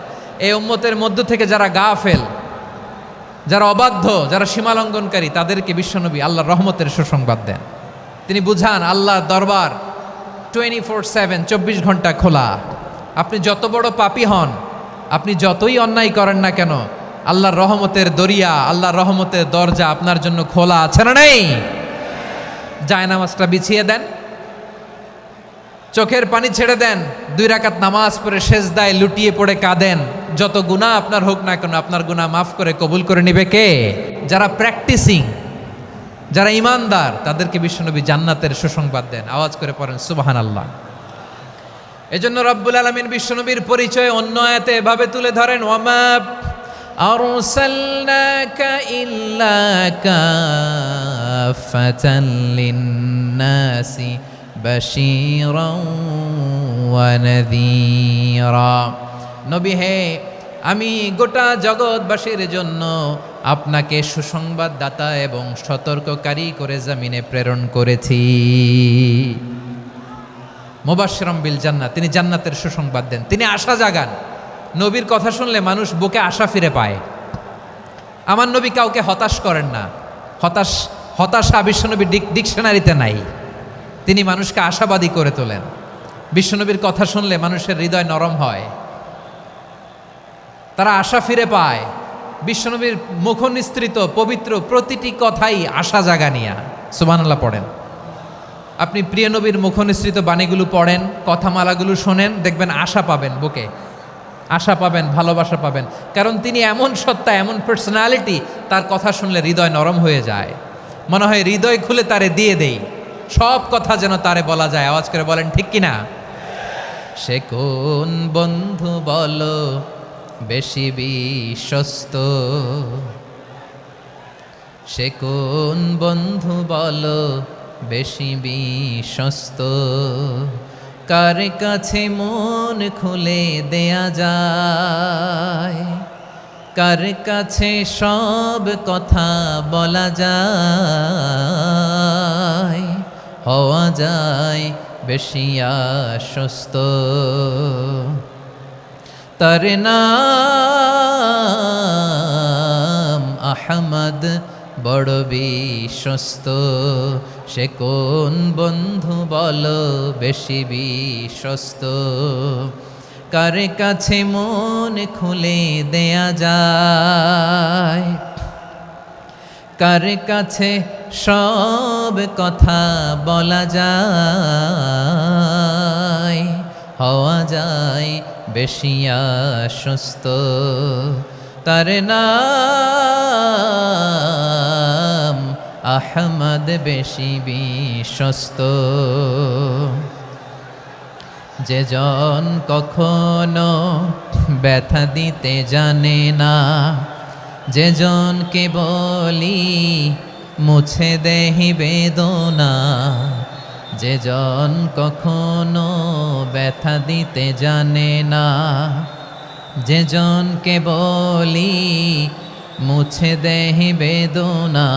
এই উম্মতের মধ্য থেকে যারা গাফেল, যারা অবাধ্য, যারা সীমালঙ্ঘনকারী, তাদেরকে বিশ্বনবী আল্লাহর রহমতের সুসংবাদ দেন। তিনি বুঝান আল্লাহর দরবার 24/7, 24 ঘন্টা খোলা। আপনি যত বড় পাপী হন, আপনি যতই অন্যায় করেন না কেন, আল্লাহর রহমতের দরিয়া, আল্লাহর রহমতের দরজা আপনার জন্য খোলা আছে না নেই? জায়নামাজটা বিছিয়ে দেন, চোখের পানি ছেড়ে দেন, 2 রাকাত নামাজ পড়ে সেজদায় লুটিয়ে পড়ে কাঁদেন। যত গুনাহ আপনার হোক না কেন, আপনার গুনাহ মাফ করে কবুল করে নিবে কে? যারা প্র্যাকটিসিং, যারা ইমানদার, তাদেরকে বিশ্বনবী জান্নাতের সুসংবাদ দেন। আওয়াজ করে পড়েন সুবহানাল্লাহ। এজন্য রব্বুল আলামিন বিশ্বনবীর পরিচয় অন্য আয়াতে এভাবে তুলে ধরেন, ওয়ামা আরসালনাকা ইল্লা কাফাতান লিন্নাসি বাশীরাও ওয়া নাযীরা। নবী হে, আমি গোটা জগৎবাসীর জন্য আপনাকে সুসংবাদদাতা এবং সতর্ককারী করে জমিনে প্রেরণ করেছি। মুবাশশিরাম বিল জান্নাত, তিনি জান্নাতের সুসংবাদ দেন, তিনি আশা জাগান। নবীর কথা শুনলে মানুষ বুকে আশা ফিরে পায়। আমার নবী কাউকে হতাশ করেন না। হতাশা বিশ্বনবীর ডিকশনারিতে নাই। তিনি মানুষকে আশাবাদী করে তোলেন। বিশ্বনবীর কথা শুনলে মানুষের হৃদয় নরম হয়, তারা আশা ফিরে পায়। বিশ্বনবীর মুখ নিঃসৃত পবিত্র প্রতিটি কথাই আশা জাগানিয়া। সুবহানাল্লাহ পড়েন। আপনি প্রিয় নবীর মুখ নিঃসৃত বাণীগুলো পড়েন, কথামালাগুলো শোনেন, দেখবেন আশা পাবেন, বুকে আশা পাবেন, ভালোবাসা পাবেন। কারণ তিনি এমন সত্তা, এমন পার্সোনালিটি, তার কথা শুনলে হৃদয় নরম হয়ে যায়। মনে হয় হৃদয় খুলে তারে দিয়ে দেই, সব কথা যেন তারে বলা যায়। আওয়াজ করে বলেন ঠিক কিনা? সে কোন বন্ধু বলো বেশি বিশ্বস্ত, সে কোন বন্ধু বলো বেশি বিশ্বস্ত, কার কাছে মন খুলে দেয়া যায়, কার কাছে সব কথা বলা যায়, হওয়া যায় বেশি আশ্বস্ত। তার নাম আহমদ, বড় বিশ্বস্ত। সে কোন বন্ধু বলো বেশি বিশ্বস্ত, কার কাছে মন খুলে দেয়া যায়, কার কাছে সব কথা বলা যায়, হওয়া যায় বেশি আশ্বস্ত। তার নাম আহমদ, বেশি বিশ্বস্ত। যে জন কখনো ব্যথা দিতে জানে না, যে জনকে বলি মুছে দেহি বেদনা, যে জন কখনো ব্যথা দিতে জানে না, যে জনকে বলি মুছে দেহি বেদনা,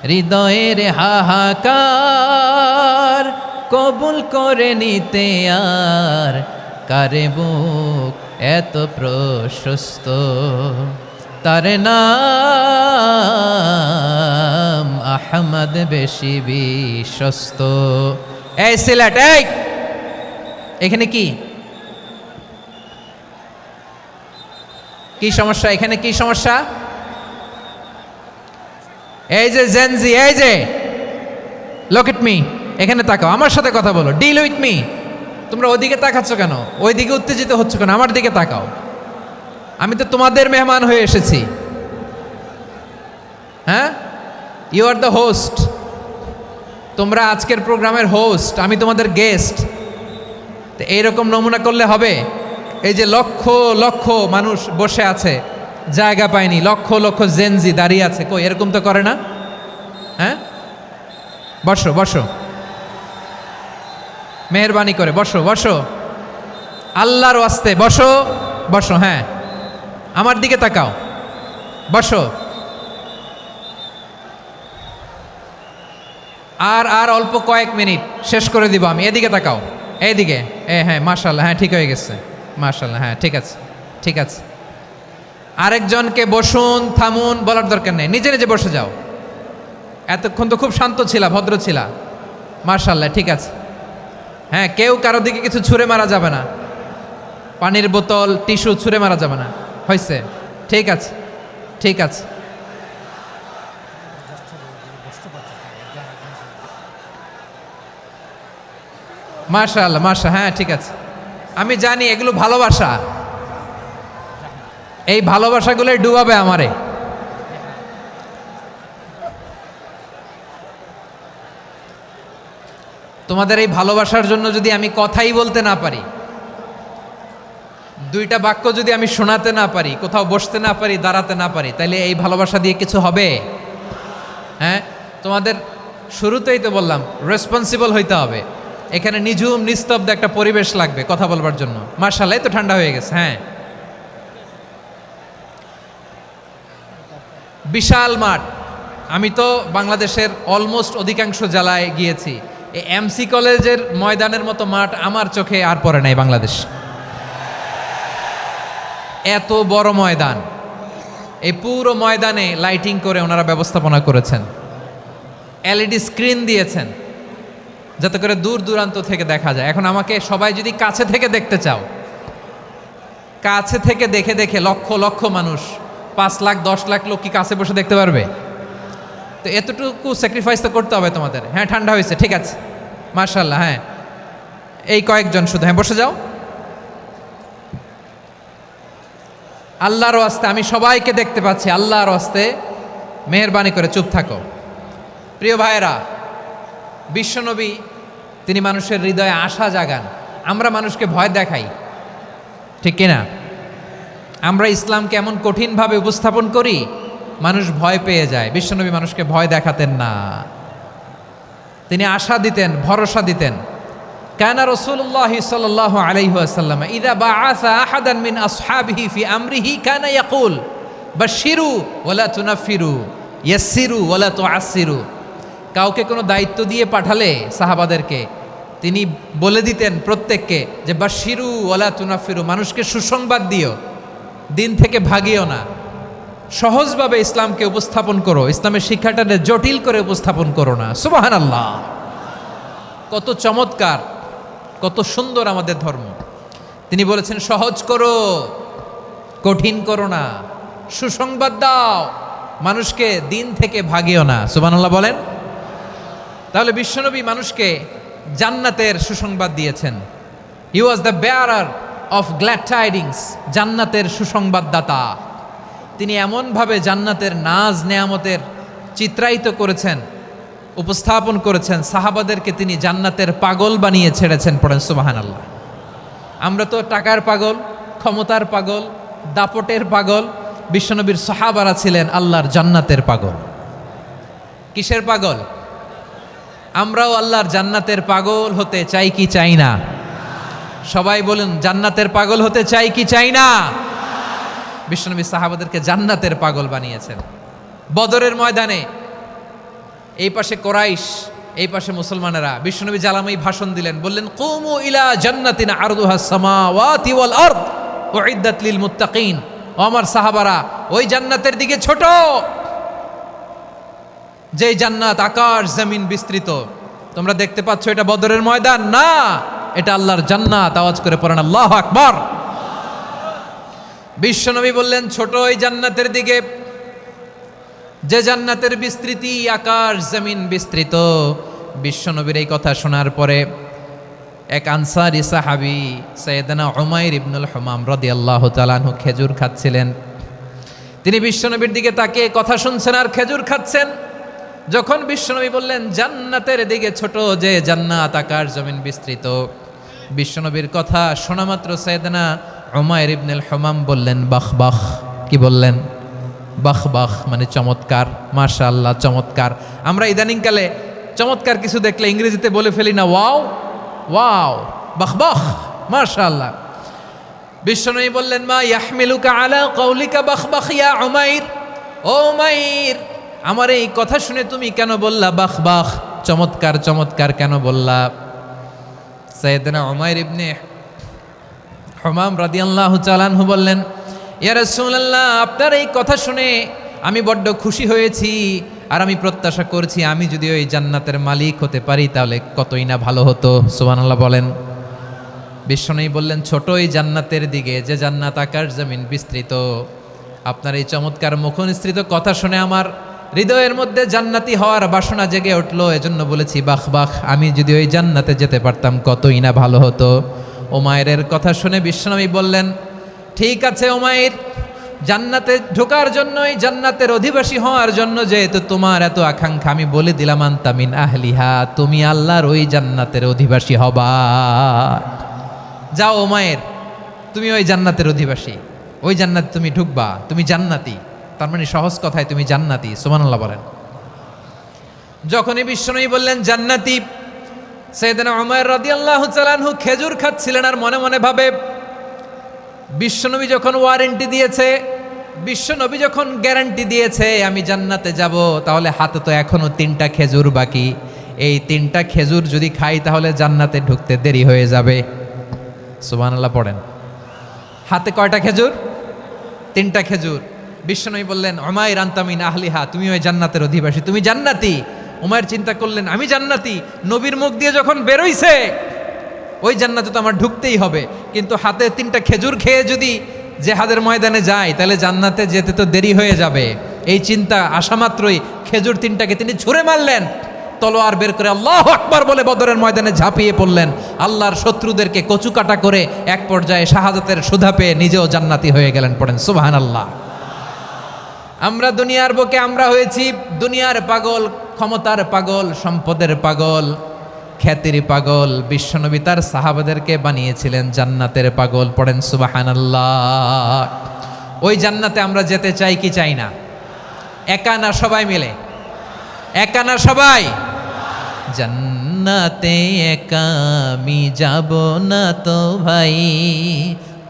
হৃদয়ের হাহাকার কবুল করে নিতে আর কারে বুক এত প্রশস্ত। তার নাম আহমদ, বেশি বিশ্বস্ত। এই সিলেট, এই এখানে কি কি সমস্যা? এখানে কি সমস্যা? এই যে জেনজি, এই যে লুক এট মি, এখানে তাকাও, আমার সাথে কথা বলো, ডিল উইথ মি। তোমরা ওইদিকে তাকাচ্ছ কেন? ওইদিকে উত্তেজিত হচ্ছ কেন? আমার দিকে তাকাও। আমি তো তোমাদের মেহমান হয়ে এসেছি। হ্যাঁ, ইউ আর দ্য হোস্ট। তোমরা আজকের প্রোগ্রামের হোস্ট, আমি তোমাদের গেস্ট। তো এইরকম নমুনা করলে হবে? এই যে লক্ষ লক্ষ মানুষ বসে আছে, জায়গা পায়নি, লক্ষ লক্ষ জেনজি দাঁড়িয়ে আছে, কই এরকম তো করে না? হ্যাঁ, বসো বসো, মেহরবানি করে বসো বসো, আল্লাহর ওয়াস্তে বসো বসো। হ্যাঁ, আমার দিকে তাকাও, বসো। আর অল্প কয়েক মিনিট, শেষ করে দিব আমি। এদিকে তাকাও, এইদিকে। হ্যাঁ, মাশাআল্লাহ, হ্যাঁ ঠিক হয়ে গেছে, মাশাআল্লাহ, হ্যাঁ ঠিক আছে, ঠিক আছে। আরেকজনকে বসুন, থামুন বলার দরকার নেই, নিজে নিজে বসে যাও। এতক্ষণ তো খুব শান্ত ছিলা, ভদ্র ছিলা, মাশাআল্লাহ, ঠিক আছে। হ্যাঁ, কেউ কারো দিকে কিছু ছুঁড়ে মারা যাবে না। পানির বোতল টিস্যু ছুঁড়ে মারা যাবে না, হয়েছে? ঠিক আছে, ঠিক আছে। মাশাআল্লাহ, হ্যাঁ ঠিক আছে। আমি জানি এগুলো ভালোবাসা, এই ভালোবাসাগুলোই ডুবাবে আমারে। তোমাদের এই ভালোবাসার জন্য যদি আমি কথাই বলতে না পারি, দুইটা বাক্য যদি আমি শোনাতে না পারি, কোথাও বসতে না পারি, দাঁড়াতে না পারি, তাইলে এই ভালোবাসা দিয়ে কিছু হবে? হ্যাঁ, তোমাদের শুরুতেই তো বললাম রেসপন্সিবল হইতে হবে। এখানে নিঝুম নিস্তব্ধ একটা পরিবেশ লাগবে কথা বলবার জন্য। মাশাআল্লাহ, তো ঠান্ডা হয়ে গেছে। হ্যাঁ, বিশাল মাঠ। আমি তো বাংলাদেশের অলমোস্ট অধিকাংশ জেলায় গিয়েছি, এই এমসি কলেজের ময়দানের মতো মাঠ আমার চোখে আর পড়ে নাই বাংলাদেশ। এত বড় ময়দান, এই পুরো ময়দানে লাইটিং করে ওনারা ব্যবস্থাপনা করেছেন, এলইডি স্ক্রিন দিয়েছেন যাতে করে দূর দূরান্ত থেকে দেখা যায়। এখন আমাকে সবাই যদি কাছে থেকে দেখতে চাও, কাছে থেকে দেখে দেখে লক্ষ লক্ষ মানুষ, 5 লাখ 10 লাখ লোক কি কাছে বসে দেখতে পারবে? তো এতটুকু স্যাক্রিফাইস তো করতে হবে তোমাদের। হ্যাঁ, ঠান্ডা হয়েছে, ঠিক আছে, মাশাআল্লাহ। হ্যাঁ, এই কয়েকজন শুধু, হ্যাঁ বসে যাও। আল্লাহর ওয়াস্তে আমি সবাইকে দেখতে পাচ্ছি, আল্লাহর ওয়াস্তে মেহেরবানি করে চুপ থাকো। প্রিয় ভাইয়েরা, বিশ্বনবী তিনি মানুষের হৃদয়ে আশা জাগান। আমরা মানুষকে ভয় দেখাই, ঠিক কিনা? আমরা ইসলামকে এমন কঠিনভাবে উপস্থাপন করি, মানুষ ভয় পেয়ে যায়। বিশ্বনবী মানুষকে ভয় দেখাতেন না, তিনি আশা দিতেন, ভরসা দিতেন। কানা রাসূলুল্লাহ সাল্লাল্লাহু আলাইহি ওয়াসাল্লাম ইযা বাআসা আহাদান মিন আসহাবিহি ফি আমরিহি কানা ইয়াকুল বাশশিরু ওয়ালা তুনাফিরু ইয়াসসিরু ওয়ালা তুআসসিরু। কাউকে কোনো দায়িত্ব দিয়ে পাঠালে সাহাবাদেরকে তিনি বলে দিতেন প্রত্যেককে যে বাশশিরু ওয়ালা তুনাফিরু, মানুষকে সুসংবাদ দিও, দিন থেকে ভাগিও না, সহজভাবে ইসলামকে উপস্থাপন করো, ইসলামের শিক্ষাটাকে জটিল করে উপস্থাপন করো না। সুবহানাল্লাহ, কত চমৎকার, কত সুন্দর আমাদের ধর্ম। তিনি বলেছেন সহজ করো, কঠিন করো না, সুসংবাদ দাও, মানুষকে দিন থেকে ভাগিও না। সুবহানাল্লাহ বলেন। তাহলে বিশ্বনবী মানুষকে জান্নাতের সুসংবাদ দিয়েছেন। He was the bearer of glad tidings, জান্নাতের সুসংবাদদাতা। তিনি এমনভাবে জান্নাতের নাজ নেয়ামতের চিত্রায়িত করেছেন, উপস্থাপন করেছেন, সাহাবাদেরকে তিনি জান্নাতের পাগল বানিয়ে ছেড়েছেন। পড়েন সুবহানাল্লাহ। আমরা তো টাকার পাগল, ক্ষমতার পাগল, দাপটের পাগল। বিশ্বনবীর সাহাবারা ছিলেন আল্লাহর জান্নাতের পাগল। কিসের পাগল? আমরাও আল্লাহর জান্নাতের পাগল হতে চাই কি চাই না? সবাই বলুন, জান্নাতের পাগল হতে চাই কি চাই না? বিশ্বনবী সাহাবাদেরকে জান্নাতের পাগল বানিয়েছেন। বদরের ময়দানে এই পাশে কোরাইশ, এই পাশে মুসলমানেরা। বিশ্বনবী জালামাই ভাষণ দিলেন, বললেন কুমু ইলা জান্নাতিন আরদুহাস সামাওয়াতি ওয়াল আরদ উইদ্দাত লিল মুত্তাকিন। ও আমার সাহাবারা, ওই জান্নাতের দিকে ছোট, যেই জান্নাত আকাশ জমিন বিস্তৃত। তোমরা দেখতে পাচ্ছ এটা বদরের ময়দান না, এটা আল্লাহর জান্নাত। আওয়াজ করে পড়েন আল্লাহু আকবার। বিশ্বনবী বললেন ছোট ওই জান্নাতের দিকে, যে জান্নাতের বিস্তৃতি আকাশ জমিন বিস্তৃত। বিশ্বনবীর এই কথা শোনার পরে এক আনসারী সাহাবী সাইয়েদনা উমাইর ইবনুল হুমাম রাদিয়াল্লাহু তাআলা আনহু খেজুর খাচ্ছিলেন। তিনি বিশ্বনবীর দিকে তাকিয়ে কথা শুনছেন আর খেজুর খাচ্ছেন। যখন বিশ্বনবী বললেন জান্নাতের দিকে ছোট, যে জান্নাত আকাশ জমিন বিস্তৃত, বিশ্বনবীর কথা শোনা মাত্র সাইয়েদনা উমাইর ইবনুল হুমাম বললেন বাহ বাহ। কি বললেন? বাহ বাহ, মানে চমৎকার, মাশাআল্লাহ চমৎকার। আমরা ইদানিংকালে চমৎকার কিছু দেখলে ইংরেজিতে বলে ফেলি না ওয়াও ওয়াও, বাহ বাহ, মাশাআল্লাহ। বিশ্বনবী বললেন মা ইয়াহমিলুকা আলা কওলিকা বাহ বাহ ইয়া উমাইর। ও উমাইর, আমার এই কথা শুনে তুমি কেন বললা বাহ বাহ, চমৎকার চমৎকার কেন বললা? সাইয়েদনা উমাইর ইবনে হুমাম রাদিয়াল্লাহু তাআলা আনহু বললেন ইয়া রাসূলুল্লাহ, আপনার এই কথা শুনে আমি বড্ড খুশি হয়েছি, আর আমি প্রত্যাশা করছি আমি যদি ওই জান্নাতের মালিক হতে পারি তাহলে কতই না ভালো হতো। সুবহানাল্লাহ বলেন। বিশ্বনবী বললেন, ছোট এই জান্নাতের দিকে, যে জান্নাত আকাশ জমিন বিস্তৃত। আপনার এই চমৎকার মুখনিসৃত কথা শুনে আমার হৃদয়ের মধ্যে জান্নাতি হওয়ার বাসনা জেগে উঠলো। এজন্য বলেছি, বাহ বাহ, আমি যদি ওই জান্নাতে যেতে পারতাম কতই না ভালো হতো। উমাইরের কথা শুনে বিশ্বনবী বললেন, ঠিক আছে উমাইর, জান্নাতে ঢোকার জন্যই, জান্নাতের অধিবাসী হওয়ার জন্য যেহেতু তোমার এত আকাঙ্ক্ষা, আমি বলে দিলাম, আনতা মিন আহলিহা, তুমি আল্লাহর ওই জান্নাতের অধিবাসী হবা। যাও উমাইর, তুমি ওই জান্নাতের অধিবাসী, ওই জান্নাতে তুমি ঢুকবা, তুমি জান্নাতি। তার মানে সহজ কথায় তুমি জান্নাতি। সুবহানাল্লাহ বলেন। যখনই বিশ্বনবী বললেন জান্নাতি, সাইয়েদনা উমাইর রাদিয়াল্লাহু তাআলা আনহু খেজুর খাচ্ছিলেন আর মনে মনে ভাবে, বিশ্বনবী যখন ওয়ারেন্টি দিয়েছে, বিশ্বনবী যখন গ্যারান্টি দিয়েছে আমি জান্নাতে যাব, তাহলে হাতে তো এখনো 3টা খেজুর বাকি। এই 3টা খেজুর যদি খাই তাহলে জান্নাতে ঢুকতে দেরি হয়ে যাবে। সুবহানাল্লাহ পড়েন। হাতে কয়টা খেজুর? 3টা খেজুর। বিশ্বনবী বললেন, উমাইর আনতা মিন আহলিহা, তুমি ওই জান্নাতের অধিবাসী, তুমি জান্নাতি। উমাইর চিন্তা করলেন, আমি জান্নাতি, নবীর মুখ দিয়ে যখন বেরোইছে ওই জান্নাতে তো আমার ঢুকতেই হবে, কিন্তু হাতে 3টা খেজুর খেয়ে যদি জেহাদের ময়দানে যাই তাহলে জান্নাতে যেতে তো দেরি হয়ে যাবে। এই চিন্তা আসা মাত্রই খেজুর 3টাকে তিনি ছুঁড়ে মারলেন, তলোয়ার বের করে আল্লাহু আকবার বলে বদরের ময়দানে ঝাঁপিয়ে পড়লেন। আল্লাহর শত্রুদেরকে কচুকাটা করে এক পর্যায়ে শাহাদাতের সুধা পেয়ে নিজেও জান্নাতি হয়ে গেলেন। পড়েন সুবহানাল্লাহ। আমরা দুনিয়ার বুকে আমরা হয়েছি দুনিয়ার পাগল, ক্ষমতার পাগল, সম্পদের পাগল, খ্যাতির পাগল। বিশ্বনবী তার সাহাবাদেরকে বানিয়েছিলেন জান্নাতের পাগল। পড়েন সুবহানাল্লাহ। ওই জান্নাতে আমরা যেতে চাই কি চাই না? একা না সবাই মিলে? একা না সবাই? জান্নাতে একা আমি যাব না তো ভাই,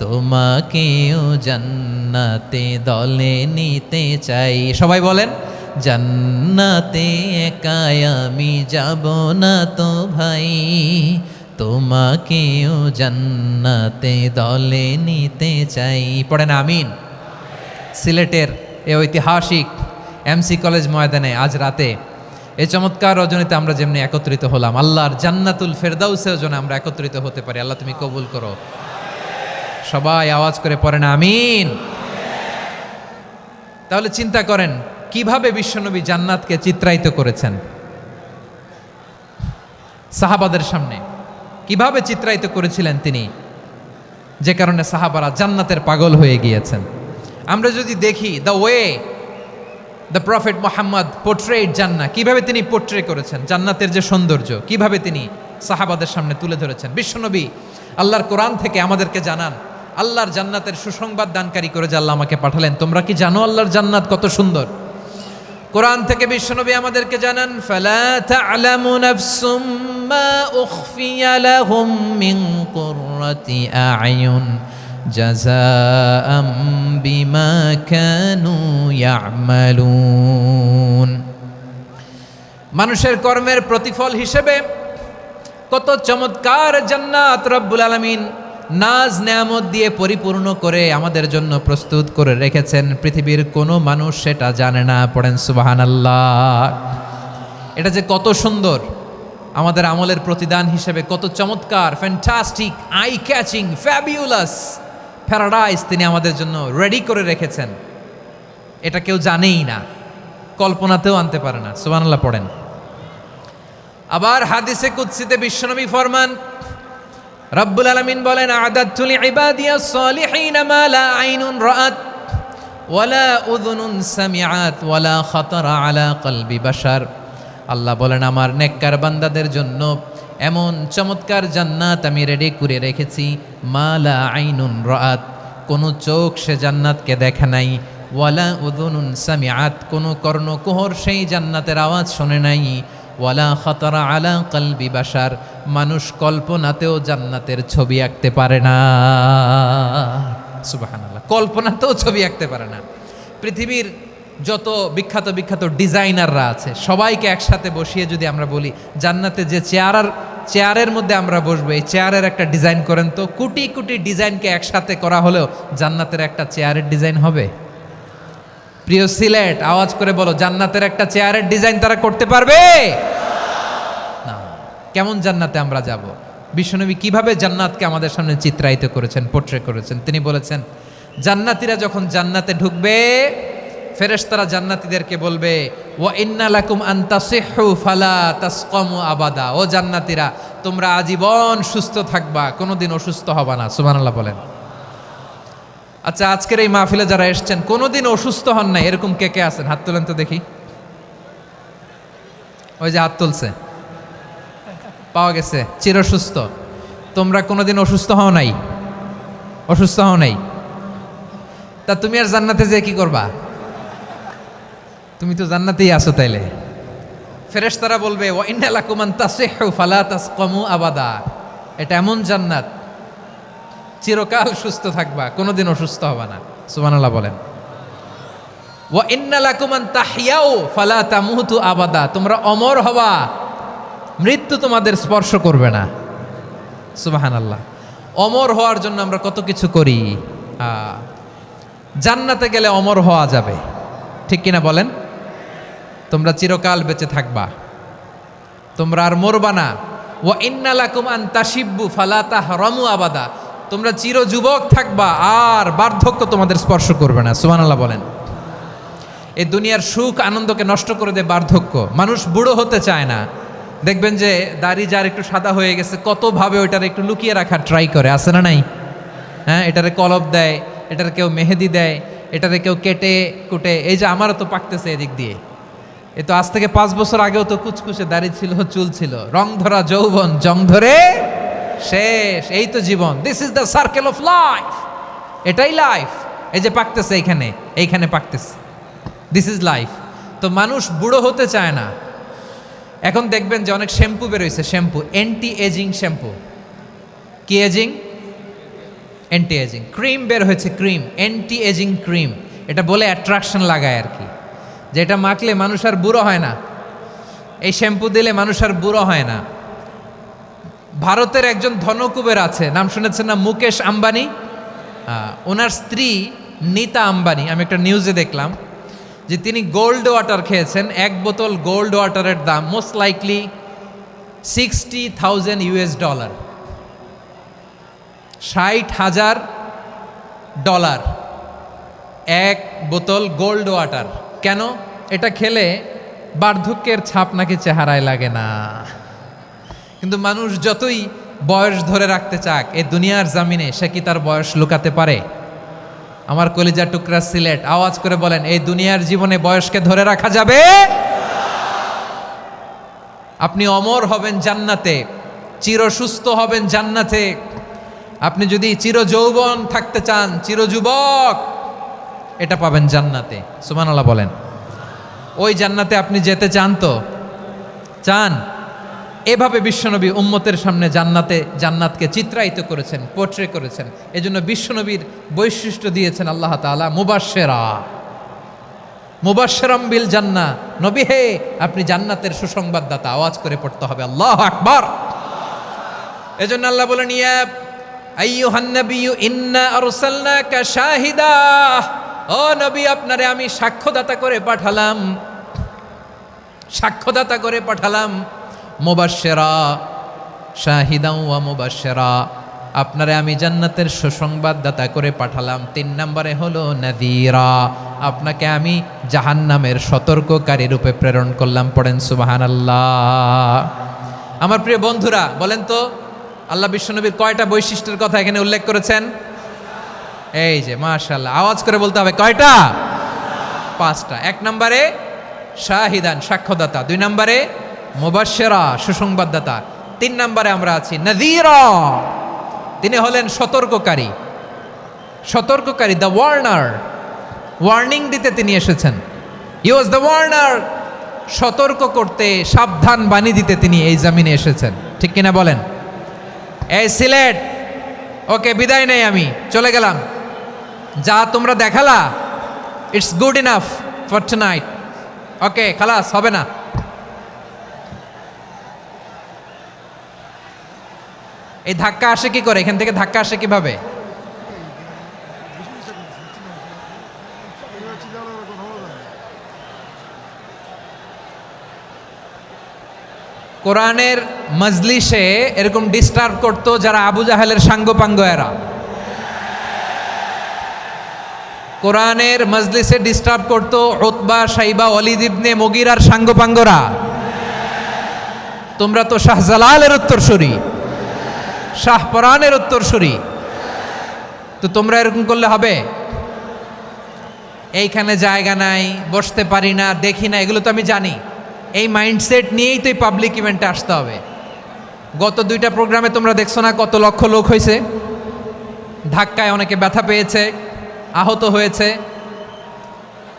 তোমাকেও জান্নাতে দলে নিতে চাই। সবাই বলেন, জান্নাতে একা আমি যাব না তো ভাই, তোমাকেও জান্নাতে দলে নিতে চাই। পড়েন আমিন। সিলেটের এ ঐতিহাসিক এমসি কলেজ ময়দানে আজ রাতে এই চমৎকার রজনীতে আমরা যেমনি একত্রিত হলাম, আল্লাহর জান্নাতুল ফেরদাউসের জন্য আমরা একত্রিত হতে পারি। আল্লাহ তুমি কবুল করো। সবাই আওয়াজ করে পড়েন আমিন। তাহলে চিন্তা করেন কিভাবে বিশ্বনবী জান্নাতকে চিত্রায়িত করেছেন সাহাবাদের সামনে, কিভাবে চিত্রায়িত করেছিলেন তিনি, যে কারণে সাহাবারা জান্নাতের পাগল হয়ে গিয়েছেন। আমরা যদি দেখি the way the prophet Muhammad portrait জান্নাত, কিভাবে তিনি পোর্ট্রে করেছেন জান্নাতের যে সৌন্দর্য, কিভাবে তিনি সাহাবাদের সামনে তুলে ধরেছেন। বিশ্বনবী আল্লাহর কোরআন থেকে আমাদেরকে জানান, আল্লাহর জান্নাতের সুসংবাদ দানকারী করে যে আল্লাহ আমাকে পাঠালেন। তোমরা কি জানো আল্লাহর জান্নাত কত সুন্দর? কোরআন থেকে বিশ্বনবী আমাদেরকে জানান, ফালা তা'লামু নাফসুম মা উখফিয়া লাহুম মিন কুররাতি আ'য়ুন জাযাআম বিমা কানু ইয়া'মালুন। মানুষের কর্মের প্রতিফল হিসেবে কত চমৎকার জান্নাত রব্বুল আলামিন নাজ নেয়ামত দিয়ে পরিপূর্ণ করে আমাদের জন্য প্রস্তুত করে রেখেছেন। পৃথিবীর কোনো মানুষ সেটা জানে না। পড়েন সুবহানাল্লাহ। এটা যে কত সুন্দর, আমাদের আমলের প্রতিদান হিসেবে কত চমৎকার, fantastic, eye catching, fabulous paradise তিনি আমাদের জন্য রেডি করে রেখেছেন। এটা কেউ জানেই না, কল্পনাতেও আনতে পারে না। সুবহানাল্লাহ পড়েন। আবার হাদিসে কুদসিতে বিশ্বনবী ফরমান, রব্বুল আলামিন বলেন, আ'দাদতু লিইবাদিয়াস সালিহিনা মা লা আইনুন রাআত ওয়ালা উযুনুন সামিআত ওয়ালা খাতারা আলা কলবি বাশার। আল্লাহ বলেন, আমার নেককার বান্দাদের জন্য এমন চমৎকার জান্নাত আমি রেডি করে রেখেছি, মা লা আইনুন রাআত, কোনো চোখ সে জান্নাতকে দেখে নাই, ওয়ালা উযুনুন সামিআত, কোনো কর্ণকুহর সেই জান্নাতের আওয়াজ শোনে নাই, ওয়ালা খাতারা আলা কলবি বাশার, মানুষ কল্পনাতেও জান্নাতের ছবি আঁকতে পারে না। সুবহানাল্লাহ, কল্পনাতেও ছবি আঁকতে পারে না। পৃথিবীর যত বিখ্যাত বিখ্যাত ডিজাইনাররা আছে সবাইকে একসাথে বসিয়ে যদি আমরা বলি জান্নাতে যে চেয়ারের মধ্যে আমরা বসবো, এই চেয়ারের একটা ডিজাইন করেন তো, কোটি কোটি ডিজাইনকে একসাথে করা হলেও জান্নাতের একটা চেয়ারের ডিজাইন হবে? প্রিয় সিলেট, আওয়াজ করে বলো, জান্নাতের একটা চেয়ারের ডিজাইন তারা করতে পারবে না। কেমন জান্নাতে আমরা যাব? বিশ্বনবী কিভাবে জান্নাতকে আমাদের সামনে চিত্রায়িত করেছেন, পোট্রে করেছেন। তিনি বলেছেন, জান্নাতীরা যখন জান্নাতে ঢুকবে, ফেরেশতারা জান্নাতীদেরকে বলবে, ওয়া ইন্না লাকুম আন তাসিহু ফালা তাসকামু আবাদা। ও জান্নাতীরা, তোমরা আজীবন সুস্থ থাকবা, কোনোদিন অসুস্থ হবা না। সুবহানাল্লাহ বলেন। আচ্ছা, আজকের এই মাহফিলে যারা এসেছেন কোনোদিন অসুস্থ হন নাই, এরকম কে কে আছেন? হাত তোলেন তো দেখি। ওই যে হাত তুলছে, পাওয়া গেছে, চিরসুস্থ। তোমরা কোনোদিন অসুস্থ হও নাই? অসুস্থ হও নাই? তা তুমি আর জান্নাতে যে কি করবা? তুমি তো জান্নাতেই আছো তাইলে। ফেরেশতারা বলবে, ওয়া ইন্না লাকুম আন তাসিহু ফালা তাসকামু আবাদা। এটা এমন জান্নাত, চিরকাল সুস্থ থাকবা, কোনোদিন অসুস্থ হবা না। সুবহানাল্লাহ বলেন। ওয়া ইন্না লাকুম আন তাহইয়াউ ফালা তামুতু আবাদা। তোমরা অমর হবা, মৃত্যু তোমাদের স্পর্শ করবে না। সুবহানাল্লাহ। অমর হওয়ার জন্য আমরা কত কিছু করি। জান্নাতে গেলে অমর হওয়া যাবে, ঠিক কিনা বলেন? তোমরা চিরকাল বেঁচে থাকবা, তোমরা আর মরবা না। ওয়া ইন্না লাকুম আন তাশিব্বু ফালা তাহরামু আবাদা। তোমরা চির যুবক থাকবা, আর বার্ধক্য তোমাদের স্পর্শ করবে না। সুবহানাল্লাহ বলেন। এই দুনিয়ার সুখ আনন্দকে নষ্ট করে দেয় বার্ধক্য। মানুষ বুড়ো হতে চায় না। দেখবেন যে দাড়ি যার একটু সাদা হয়ে গেছে, কতভাবে ওইটার একটু লুকিয়ে রাখার ট্রাই করে, আছে না নাই? হ্যাঁ, এটারে কলপ দেয়, এটার কেউ মেহেদি দেয়, এটারে কেউ কেটে কুটে। এই যে আমারও তো পাকতেছে এদিক দিয়ে। এ তো আজ থেকে 5 বছর আগেও তো কুচকুচে দাড়ি ছিল, চুল ছিল। রং ধরা যৌবন, জং ধরে শেষ। এই তো জীবন। This is the circle of life. এটাই লাইফ। এই যে পাকতেছে এইখানে, এইখানে পাকতেছে। This is life. তো মানুষ বুড়ো হতে চায় না। এখন দেখবেন যে অনেক শ্যাম্পু বেরোইছে, শ্যাম্পু, অ্যান্টি এজিং শ্যাম্পু। কি এজিং? Anti aging. ক্রিম বের হয়েছে, ক্রিম, অ্যান্টি এজিং ক্রিম। এটা বলে অ্যাট্রাকশন লাগায় আর কি, যে এটা মাখলে মানুষ আর বুড়ো হয় না, এই শ্যাম্পু দিলে মানুষ আর বুড়ো হয় না। ভারতের একজন ধনকুবের আছে, নাম শুনেছেন না? মুকেশ আম্বানি। ওনার স্ত্রী নীতা আম্বানি, আমি একটা নিউজে দেখলাম যে তিনি গোল্ড ওয়াটার খেয়েছেন। 1 বোতল গোল্ড ওয়াটারের দাম মোস্ট লাইকলি $60,000 $60,000 1 বোতল গোল্ড ওয়াটার। কেন? এটা খেলে বার্ধক্যের ছাপ নাকি চেহারায় লাগে না। কিন্তু মানুষ যতই বয়স ধরে রাখতে চাক এই দুনিয়ার জামিনে, সে কি তার বয়স লুকাতে পারে? আমার কলিজা টুকরা সিলেট, আওয়াজ করে বলেন, এই দুনিয়ার জীবনে বয়সকে ধরে রাখা যাবে? আপনি অমর হবেন জান্নাতে, চির সুস্থ হবেন জান্নাতে। আপনি যদি চির যৌবন থাকতে চান, চির যুবক, এটা পাবেন জান্নাতে। সুবহানাল্লাহ বলেন। ওই জান্নাতে আপনি যেতে চান তো? চান? এভাবে বিশ্বনবী উম্মতের সামনে জান্নাতকে চিত্রায়িত করেছেন, পোট্রে করেছেন। এজন্য বিশ্বনবীর বৈশিষ্ট্য দিয়েছেন আল্লাহ তাআলা মুবাশশিরাম বিল জান্নাহ। নবী হে, আপনি জান্নাতের সুসংবাদদাতা। আওয়াজ করে পড়তে হবে আল্লাহু আকবার। এজন্য আল্লাহ বলেন, ইয়া আইয়ুহান নাবিয়্যু ইন্না আরসালনাকা শাহিদা। ও নবী, আপনারে আমি সাক্ষ্যদাতা করে পাঠালাম, সাক্ষ্যদাতা করে পাঠালাম। মুবাশশিরা, শাহিদাও ওয়া মুবাশশিরা, আপনারে আমি জান্নাতের সুসংবাদদাতা করে পাঠালাম। 3 নম্বরে হলো নাযীরা, আপনাকে আমি জাহান্নামের সতর্ককারী রূপে প্রেরণ করলাম। পড়েন সুবহানাল্লাহ। আমার প্রিয় বন্ধুরা, বলেন তো আল্লাহ বিশ্বনবীর কয়টা বৈশিষ্ট্যের কথা এখানে উল্লেখ করেছেন? এই যে মাশাআল্লাহ, আওয়াজ করে বলতে হবে, কয়টা? 5টা। 1 নম্বরে শাহিদান, সাক্ষ্যদাতা। 2 নম্বরে মুবাশশিরা, সুসংবাদদাতা। 3 নম্বরে আমরা আছি নাযীরা, তিনি হলেন সতর্ককারী। সতর্ককারী, দ্য ওয়ার্নার, ওয়ার্নিং দিতে তিনি এসেছেন। হি ওয়াজ দ্য ওয়ার্নার, সতর্ক করতে, সাবধান বাণী দিতে তিনি এই জমিনে এসেছেন। ঠিক কিনা বলেন? এই সিলেট, ওকে, বিদায় নেই, আমি চলে গেলাম। যা তোমরা দেখালা, it's good enough for tonight. Okay, খালাস, হবে না। এই ধাক্কা আসে কি করে? এখান থেকে ধাক্কা আসে কিভাবে? কোরআনের মজলিসে এরকম ডিস্টার্ব করতো যারা আবু জাহেলের সাঙ্গপাঙ্গ এরা। কোরআনের মজলিসে ডিস্টার্ব করতো উতবা, শাইবা, ওয়ালিদ ইবনে মুগীরার সাঙ্গপাঙ্গরা। তোমরা তো শাহজালালের উত্তরসূরি, শাহপরানের উত্তরসূরি, তো তোমরা এরকম করলে হবে? এইখানে জায়গা নাই, বসতে পারি না, দেখি না, এগুলো তো আমি জানি। এই মাইন্ডসেট নিয়েই তো এই পাবলিক ইভেন্টে আসতে হবে। গত 2টা প্রোগ্রামে তোমরা দেখছো না কত লক্ষ লোক হয়েছে, ধাক্কায় অনেকে ব্যথা পেয়েছে, আহত হয়েছে।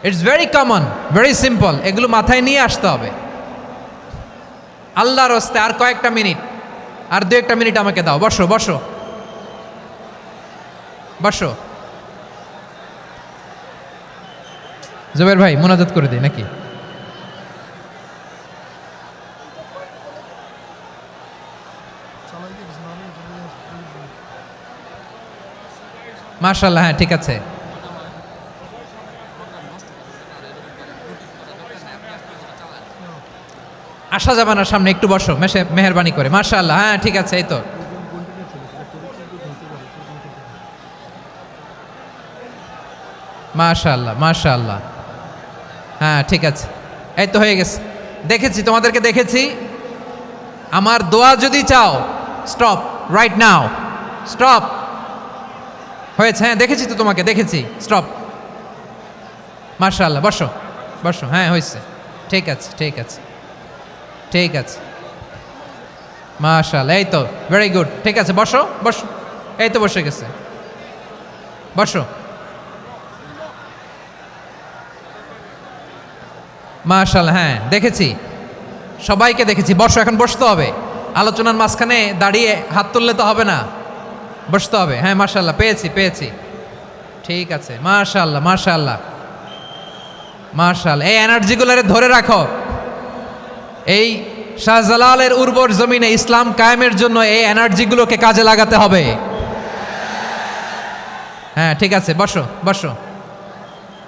It's very common, very simple, এগুলো মাথায় নিয়ে আসতে হবে। আল্লাহর হস্তে আর কয়েকটা মিনিট, আর 2-1টা মিনিট আমাকে দাও। বসো বসো বসো। জুবের ভাই মোনাজাত করে দিই নাকি? মাশাআল্লাহ, হ্যাঁ ঠিক আছে। আসা যাবে না সামনে, একটু বসো মেহেরবানি করে। মাশাআল্লাহ, হ্যাঁ ঠিক আছে। এই তো মাশাআল্লাহ মাশাআল্লাহ, হ্যাঁ ঠিক আছে, এই তো হয়ে গেছে। দেখেছি তোমাদেরকে, দেখেছি। আমার দোয়া যদি চাও, স্টপ রাইট নাও, স্টপ। হয়েছে, হ্যাঁ দেখেছি তো তোমাকে, দেখেছি, স্টপ। মাশাআল্লাহ, বসো বসো, হ্যাঁ হয়েছে, ঠিক আছে ঠিক আছে ঠিক আছে। মাশাআল্লাহ, এই তো ভেরি গুড, ঠিক আছে, বসো বসো। এই তো বসে গেছে, বসো। মাশাআল্লাহ, হ্যাঁ দেখেছি, সবাইকে দেখেছি। বসো, এখন বসতে হবে। আলোচনার মাঝখানে দাঁড়িয়ে হাত তুললে তো হবে না, বসতে হবে। হ্যাঁ মাশাআল্লাহ, পেয়েছি পেয়েছি, ঠিক আছে। মাশাআল্লাহ মাশাআল্লাহ মাশাআল্লাহ, এই এনার্জিগুলোরে ধরে রাখো। এই শাহজালালের উর্বর জমিনে ইসলাম কায়েমের জন্য এই এনার্জিগুলোকে কাজে লাগাতে হবে। হ্যাঁ ঠিক আছে, বসো বসো,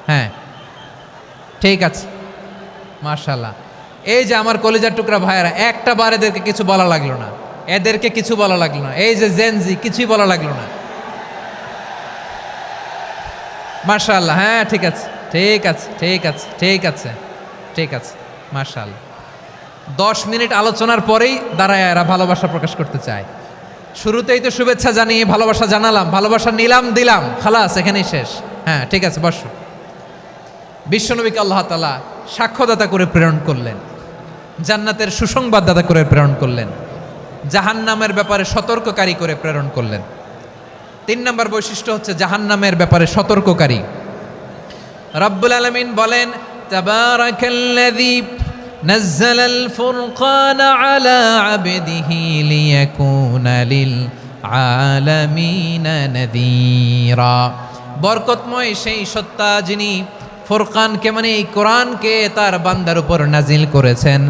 হ্যাঁ ঠিক আছে। মাশাআল্লাহ, এই যে আমার কলিজার টুকরা ভাইয়েরা, একটা বার এদেরকে কিছু বলা লাগলো না, এদেরকে কিছু বলা লাগলো না। এই যে জেনজি, কিছুই বলা লাগলো না। মাশাআল্লাহ, হ্যাঁ ঠিক আছে ঠিক আছে ঠিক আছে ঠিক আছে ঠিক আছে। মাশাআল্লাহ, 10 মিনিট আলোচনার পরেই দাঁড়ায় এরা ভালোবাসা প্রকাশ করতে চায়। শুরুতেই তো শুভেচ্ছা জানিয়ে ভালোবাসা জানালাম, ভালোবাসা নিলাম, দিলাম, খালাস, এখানেই শেষ। হ্যাঁ ঠিক আছে, বসো। বিশ্বনবীকে আল্লাহ তাআলা সাক্ষ্যদাতা করে প্রেরণ করলেন, জান্নাতের সুসংবাদদাতা করে প্রেরণ করলেন, জাহান্নামের ব্যাপারে সতর্ককারী করে প্রেরণ করলেন। 3 নম্বর বৈশিষ্ট্য হচ্ছে জাহান্নামের ব্যাপারে সতর্ককারী। রব্বুল আলামিন বলেন, তাবারাকাল্লাযী নাজ্জালাল ফুরকানা আলা আবদিহি লিয়াকুনা লিল আলামিনা নাযীরা। বরকতময় সেই সত্তা যিনি ফুরকানকে, মানে এই কোরআনকে তার বান্দার উপর নাজিল করেছেন,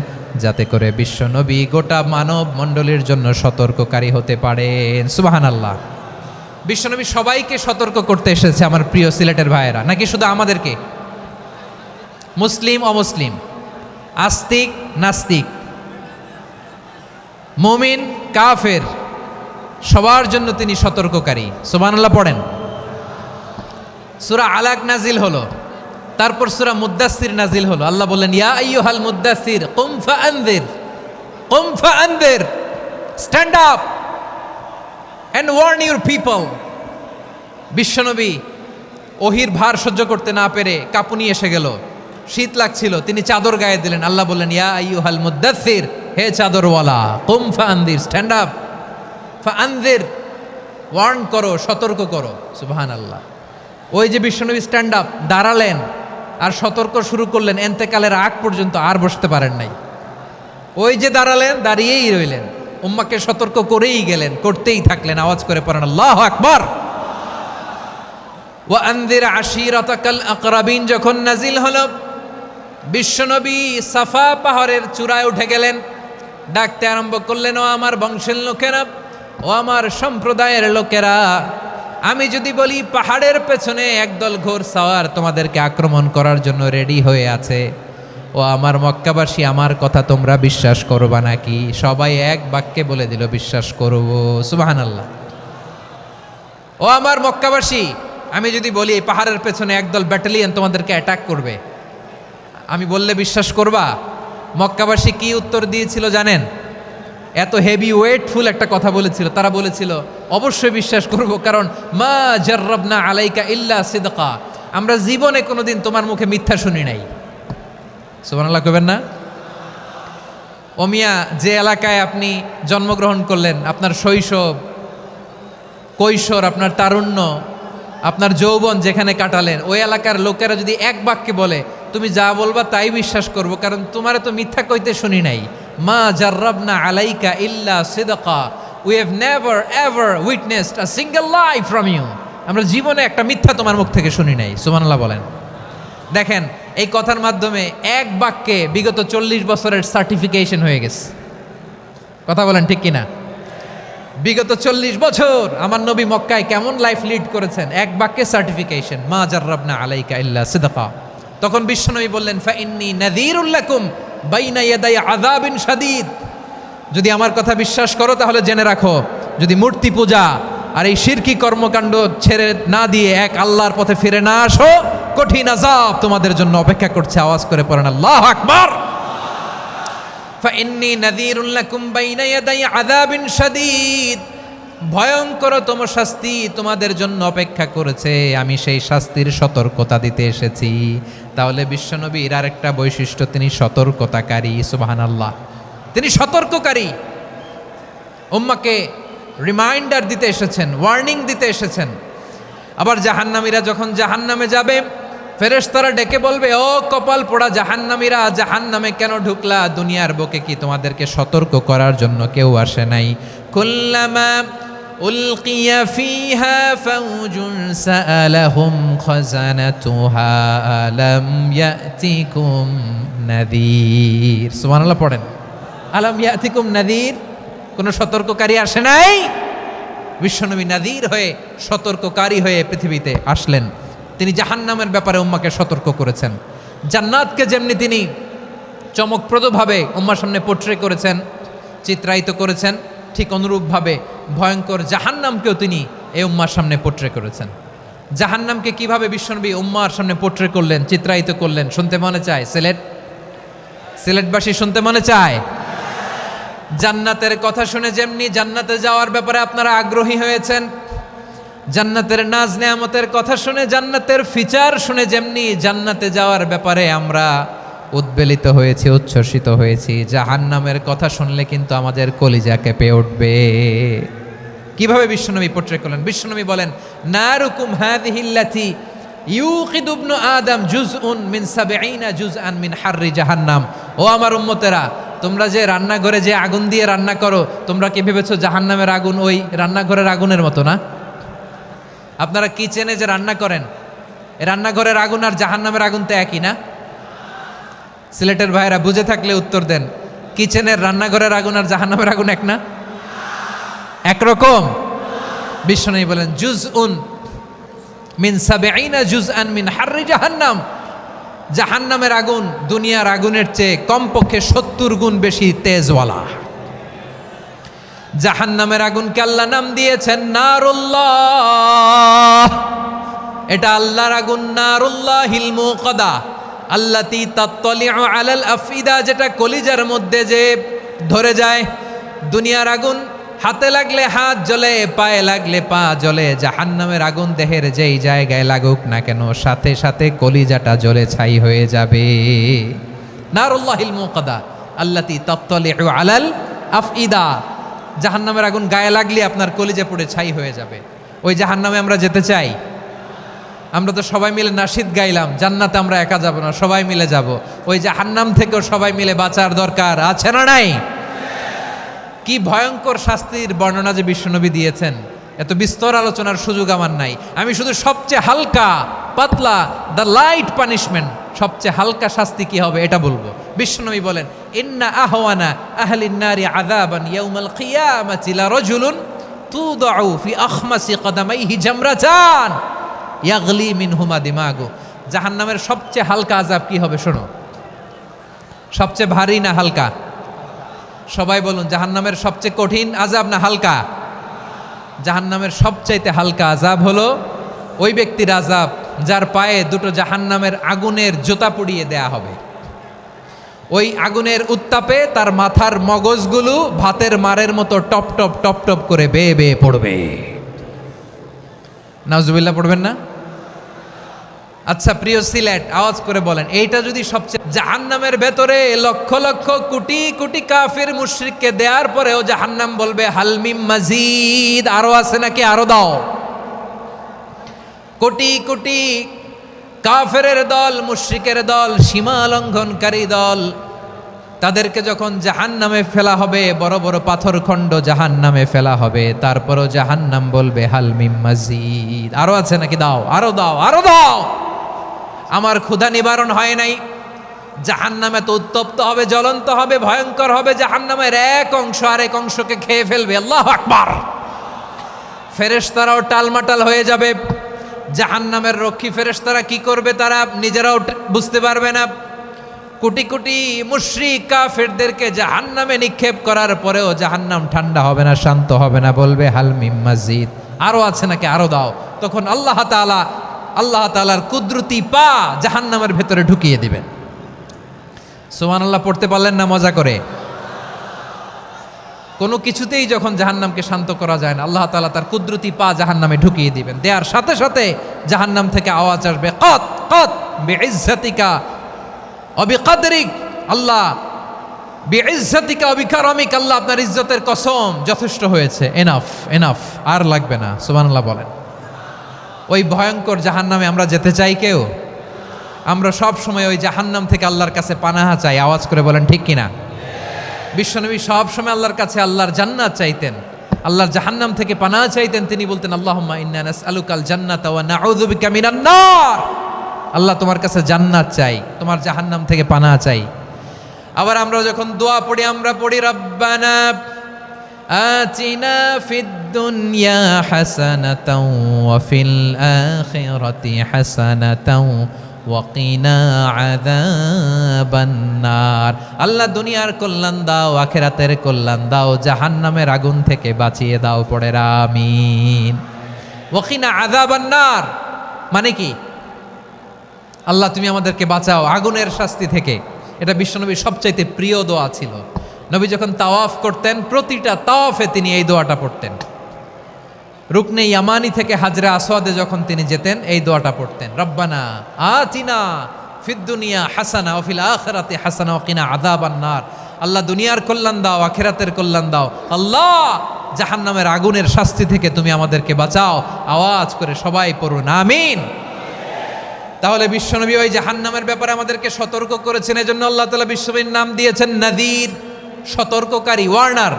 যাতে করে বিশ্ব নবী গোটা মানব মণ্ডলীর জন্য সতর্ককারী হতে পারেন। সুবহানাল্লাহ। বিশ্বনবী সবাইকে সতর্ক করতে এসেছে, আমার প্রিয় সিলেটের ভাইয়েরা, নাকি শুধু আমাদেরকে? মুসলিম অমুসলিম, আস্তিক নাস্তিক, মুমিন কাফের, সবার জন্য তিনি সতর্ককারী। সুবহানাল্লাহ পড়েন। সূরা আলাক নাজিল হলো, তারপর সূরা মুদ্দাসসির নাজিল হলো। আল্লাহ বললেন, ইয়া আইয়ুহাল মুদ্দাসসির কুম ফাআনযির, কুম ফাআনযির, stand up and warn your people. বিশ্বনবী ওহির ভার সহ্য করতে না পেরে কাঁপুনি এসে গেল, শীত লাগছিল, তিনি চাদর গায়ে দিলেন। আল্লাহ বললেন, ইয়া আইয়ুহাল মুদ্দাসসির, হে চাদরওয়ালা, কুম ফাআনযির, স্ট্যান্ড আপ, ফাআনযির, ওয়ার্ন করো, সতর্ক করো। সুবহানাল্লাহ। ওই যে বিশ্বনবী স্ট্যান্ড আপ, দাঁড়ালেন আর সতর্ক শুরু করলেন, এন্তেকালের আগ পর্যন্ত আর বসতে পারেন নাই। ওই যে দাঁড়ালেন, দাঁড়িয়েই রইলেন, উম্মাকে সতর্ক করেই গেলেন, করতেই থাকলেন। আওয়াজ করে পড়েন আল্লাহু আকবার। ওয়া আনযির আশীরাতাকাল আকরাবিন যখন নাজিল হলো, বিশ্বনবী সাফা পাহাড়ের চূড়ায় উঠে গেলেন, ডাকতে আরম্ভ করলেন, ও আমার বংশের লোকেরা, ও আমার সম্প্রদায়ের লোকেরা, আমি যদি বলি পাহাড়ের পেছনে একদল ঘোড় সাওয়ার তোমাদেরকে আক্রমণ করার জন্য রেডি হয়ে আছে, ও আমার মক্কাবাসী, আমার কথা তোমরা বিশ্বাস করবা নাকি? সবাই এক বাক্যে বলে দিল, বিশ্বাস করব। সুবহানাল্লাহ। ও আমার মক্কাবাসী, আমি যদি বলি এই পাহাড়ের পেছনে একদল ব্যাটালিয়ন তোমাদেরকে অ্যাটাক করবে, আমি বললে বিশ্বাস করবা? মক্কাবাসী কি উত্তর দিয়েছিল জানেন? এত হেভি ওয়েটফুল একটা কথা বলেছিল। তারা বলেছিল অবশ্যই বিশ্বাস করব, কারণ মা জাররাবনা আলাইকা ইল্লা সিদকা, আমরা জীবনে কোনোদিন তোমার মুখে মিথ্যা শুনি নাই। সুবহানাল্লাহ কইবেন না? ও মিয়া, যে এলাকায় আপনি জন্মগ্রহণ করলেন, আপনার শৈশব, কৈশোর, আপনার তারুণ্য, আপনার যৌবন যেখানে কাটালেন, ওই এলাকার লোকেরা যদি এক বাক্যে বলে তুমি যা বলবা তাই বিশ্বাস করব, কারণ তোমারে তো মিথ্যা কইতে শুনি নাই। মা জাররাবনা আলাইকা ইল্লা সিদকা, we have never ever witnessed a single lie from you, আমরা জীবনে একটা মিথ্যা তোমার মুখ থেকে শুনি নাই। সুবহানাল্লাহ বলেন। দেখেন, এই কথার মাধ্যমে এক বাক্যে বিগত 40 বছরের সার্টিফিকেশন হয়ে গেছে। কথা বলেন ঠিক কিনা? বিগত 40 বছর আমার নবী মক্কায় কেমন লাইফ লিড করেছেন, এক বাক্যে সার্টিফিকেশন, মা জাররাবনা আলাইকা ইল্লা সিদকা। তখন বিশ্বনবী বললেন, ফাইন্নী নাযীরুল লাকুম বাইনা ইয়াদাই আযাবিন শাদীদ, যদি আমার কথা বিশ্বাস করো তাহলে জেনে রাখো, যদি মূর্তি পূজা আর এই শিরকি কর্মকাণ্ড ছেড়ে না দিয়ে এক আল্লাহর পথে ফিরে না আসো, কঠিন আযাব তোমাদের জন্য অপেক্ষা করছে। আওয়াজ করে পড়েন আল্লাহু আকবার। ফাইন্নী নাযীরুল লাকুম বাইনা ইয়াদাই আযাবিন শাদীদ, ভয়ঙ্করতম শাস্তি তোমাদের জন্য অপেক্ষা করেছে, আমি সেই শাস্তির সতর্কতা দিতে এসেছি। তাহলে বিশ্বনবীর আরেকটা বৈশিষ্ট্য, তিনি সতর্কতাকারী। সুবহানাল্লাহ, তিনি সতর্ককারী। উম্মাকে রিমাইন্ডার দিতে এসেছেন, ওয়ার্নিং দিতে এসেছেন। আবার জাহান্নামীরা যখন জাহান্নামে যাবে, ফেরেশতারা ডেকে বলবে, ও কপাল পোড়া জাহান্নামীরা, জাহান্নামে কেন ঢুকলা? দুনিয়ার বুকে কি তোমাদেরকে সতর্ক করার জন্য কেউ আসে নাই? কুল্লামা উলকিয়া ফিহা ফাউজুন সাআলাহুম খাজানাতুহা আলাম ইয়াতিকুম নাযীর। সুবহানাল্লাহ পড়েন। আলাম ইয়াতিকুম নাযীর, কোন সতর্ককারী আসে নাই? বিশ্বনবী নাযীর হয়ে, সতর্ককারী হয়ে পৃথিবীতে আসলেন। তিনি জাহান্নামের ব্যাপারে উম্মাকে সতর্ক করেছেন। জান্নাতকে যেমনি তিনি চমকপ্রদভাবে উম্মার সামনে পোট্রে করেছেন, চিত্রায়িত করেছেন, ঠিক অনুরূপভাবে ভয়ঙ্কর জাহান্নামকেও তিনি এই উম্মার সামনে পোট্রে করেছেন। জাহান্নামকে কিভাবে বিশ্বনবী উম্মার সামনে পোট্রে করলেন, চিত্রায়িত করলেন, শুনতে মনে চায়? সিলেটবাসী শুনতে মনে চায়? জান্নাতের কথা শুনে যেমনি জান্নাতে যাওয়ার ব্যাপারে আপনারা আগ্রহী হয়েছেন, জান্নাতের নাজ নেয়ামতের কথা শুনে, জান্নাতের ফিচার শুনে যেমনি জান্নাতে যাওয়ার ব্যাপারে আমরা উদ্বেলিত হয়েছি, উচ্ছ্বসিত হয়েছি, জাহান্নামের কথা শুনলে কিন্তু আমাদের কলিজা কেঁপে উঠবে। কিভাবে বিশ্বনবী পোট্রে করলেন? বিশ্বনবী বলেন, নারুকুম হাযিহিল্লাতী ইউকিদু ইবনু আদম জুজউন মিন ৭০ জুজআন মিন হাররি জাহান্নাম। ও আমার উম্মতেরা, তোমরা যে রান্নাঘরে যে আগুন দিয়ে রান্না করো, তোমরা কি ভেবেছো জাহান্নামের আগুন ওই রান্নাঘরের আগুনের মতো না? আপনারা কিচেনে যে রান্না করেন, রান্নাঘরের আগুন আর জাহান্নামের আগুন তো একই না? সিলেটের ভাইরা বুঝে থাকলে উত্তর দেন, কিচেনের রান্নাঘরের আগুন আর জাহান্নামের আগুন এক না? একরকম? বিশ্বনবী বলেন, জুজউন মিন ৭০ জুজআন মিন হাররি জাহান্নাম, জাহান্নামের আগুন দুনিয়ার আগুনের চেয়ে কমপক্ষে ৭০ গুণ বেশি তেজওয়ালা। জাহান্নামের আগুনকে আল্লাহ নাম দিয়েছেন নারুল্লাহ। এটা আল্লাহর আগুন, নারুল্লাহিল মুকাদা আল্লাতী তাত্তালিউ আলাল আফইদা, যেটা কলিজার মধ্যে যে ধরে যায়। দুনিয়ার আগুন হাতে লাগলে হাত জ্বলে, পায়ে লাগলে পা জ্বলে, জাহান্নামের আগুন দেহের যেই জায়গায় লাগুক না কেন, সাথে সাথে কলিজাটা জ্বলে ছাই হয়ে যাবে। নারুল্লাহিল মুকাদা আল্লাতী তাত্তালিউ আলাল আফইদা, জাহান্নামের আগুন গায়ে লাগলে আপনার কলিজা পুড়ে ছাই হয়ে যাবে। ওই জাহান্নামে আমরা যেতে চাই? আমরা তো সবাই মিলে নাশিদ গাইলাম, জান্নাতে আমরা একা যাব না, সবাই মিলে যাব। ওই জাহান্নাম থেকেও সবাই মিলে বাঁচার দরকার আছে না নাই? কি ভয়ঙ্কর শাস্তির বর্ণনা যে বিশ্বনবী দিয়েছেন, এত বিস্তর আলোচনার সুযোগ আমার নাই। আমি শুধু সবচেয়ে হালকা পাতলা, দ্য লাইট পানিশমেন্ট, সবচেয়ে হালকা শাস্তি কি হবে এটা বলবো। বিশ্বনবী বলেন, ইন্না আহওয়ানা আহলিন নারি আযাবান ইয়াউমাল কিয়ামাতি লারাজুলুন তুদাউ ফি আখমাসি কদামাইহি জামরাতান ইয়াগলি মিনহুমা দিমাগু। জাহান্নামের সবচেয়ে হালকা আযাব কি হবে শোনো। সবচেয়ে ভারী না হালকা? সবাই বলুন, জাহান্নামের সবচেয়ে কঠিন আযাব না হালকা? জাহান্নামের সবচাইতে হালকা আযাব হলো ওই ব্যক্তির আযাব যার পায়ে দুটো জাহান্নামের আগুনের জোতা পুড়িয়ে দেয়া হবে। ওই আগুনের উত্তাপে তার মাথার মগজগুলো ভাতের মারের মতো টপ টপ টপ টপ করে বেয়ে বেয়ে পড়বে। নাউজুবিল্লাহ পড়বেন না? আচ্ছা প্রিয় সিলেট, আওয়াজ করে বলেন, এইটা যদি সবচেয়ে, জাহান্নামের ভেতরে লক্ষ লক্ষ কোটি কোটি কাফির মুশরিককে দেওয়ার পরেও জাহান্নাম বলবে হালমিম মাজিদ, আরো আছে নাকি, আরো দাও। কোটি কোটি কাফেরের দল, মুশরিকের দল, সীমা লঙ্ঘনকারী দল, তাদেরকে যখন জাহান্নামে ফেলা হবে, বড় বড় পাথর খণ্ড জাহান্নামে ফেলা হবে, তারপরও জাহান্নাম বলবে হালমিম মাজিদ, আরো আছে নাকি, দাও, আরো দাও, আরো দাও। আমার ক্ষুধা নিবারণ হয় নাই। জাহান্নামে তো উত্তপ্ত হবে, জ্বলন্ত হবে, ভয়ঙ্কর হবে। জাহান্নামের এক অংশ আরেক অংশকে খেয়ে ফেলবে। আল্লাহু আকবার। ফেরেশতারাও টালমাটাল হয়ে যাবে। জাহান্নামের রক্ষী ফেরেশতারা কি করবে তারা নিজেরাও বুঝতে পারবে না। কোটি কোটি মুশরিক কাফেরদেরকে জাহান্নামে নিক্ষেপ করার পরেও জাহান্নাম ঠান্ডা হবে না, শান্ত হবে না, বলবে হালমিম মাজিদ, আরো আছে নাকি, আরো দাও। তখন আল্লাহ তাআলার কুদরতি পা জাহান্নামের ভেতরে ঢুকিয়ে দিবেন। সুবহানাল্লাহ পড়তে পারলেন না মজা করে? কোনো কিছুতেই যখন জাহান্নামকে শান্ত করা যায় না, আল্লাহ তাআলা তার কুদরতি পা জাহান্নামে ঢুকিয়ে দিবেন। দেওয়ার সাথে সাথে জাহান্নাম থেকে আওয়াজ আসবে, কত কত বিইজ্জাতিকা ওয়া বিকদরিক, আল্লাহ বিইজ্জাতিকা ওয়া বিকারামিক, আল্লাহ আপনার ইজ্জতের কসম, যথেষ্ট হয়েছে, এনাফ এনাফ, আর লাগবে না। সুবহানাল্লাহ বলেন। ওই ভয়ঙ্কর জাহান্নামে আমরা যেতে চাই কেউ? আমরা সব সময় ওই জাহান্নাম থেকে আল্লাহর কাছে পানাহা চাই। আওয়াজ করে বলেন ঠিক কিনা? বিশ্বনবী সব সময় আল্লাহর কাছে আল্লাহর জান্নাত চাইতেন, আল্লাহর জাহান্নাম থেকে পানাহা চাইতেন। তিনি বলতেন আল্লাহুম্মা ইন্না নাসআলুকাল জান্নাতা ওয়া নাউযু বিকা মিনান নার। আল্লাহ তোমার কাছে জান্নাত চাই, তোমার জাহান্নাম থেকে পানাহা চাই। আবার আমরা যখন দোয়া পড়ি, আমরা পড়ি রব্বানা আতিনা ফিদ দুনিয়া হাসানাতাও ওয়া ফিল আখিরাতি হাসানাতাও ওয়া কিনা আযাবান নার। আল্লাহ দুনিয়ার কল্যাণ দাও, আখিরাতের কল্যাণ দাও, জাহান্নামের আগুন থেকে বাঁচিয়ে দাও। পড়ে আমিন। ওয়া কিনা আযাবান নার মানে কি? আল্লাহ তুমি আমাদেরকে বাঁচাও আগুনের শাস্তি থেকে। এটা বিশ্বনবীর সবচাইতে প্রিয় দোয়া ছিল। নবী যখন তাওয়াফ করতেন, প্রতিটা তাওয়াফে তিনি এই দোয়াটা পড়তেন। রুকনে ইয়ামানি থেকে হাজরে আসওয়াদে যখন তিনি যেতেন, এই দোয়াটা পড়তেন, রব্বানা আতিনা ফিদ দুনিয়া হাসানা ওয়া ফিল আখিরাতি হাসানা ওয়া কিনা আযাবান নার। আল্লাহ দুনিয়ার কল্যাণ দাও, আখিরাতের কল্যাণ দাও। আল্লাহ জাহান্নামের আগুনের শাস্তি থেকে তুমি আমাদেরকে বাঁচাও। আওয়াজ করে সবাই পড়ুন আমিন। তাহলে বিশ্বনবী ওই জাহান্নামের ব্যাপারে আমাদেরকে সতর্ক করেছেন। এজন্য আল্লাহ তাআলা বিশ্বনবীর নাম দিয়েছেন নাযীর, সতর্ককারী, ওয়ার্নার।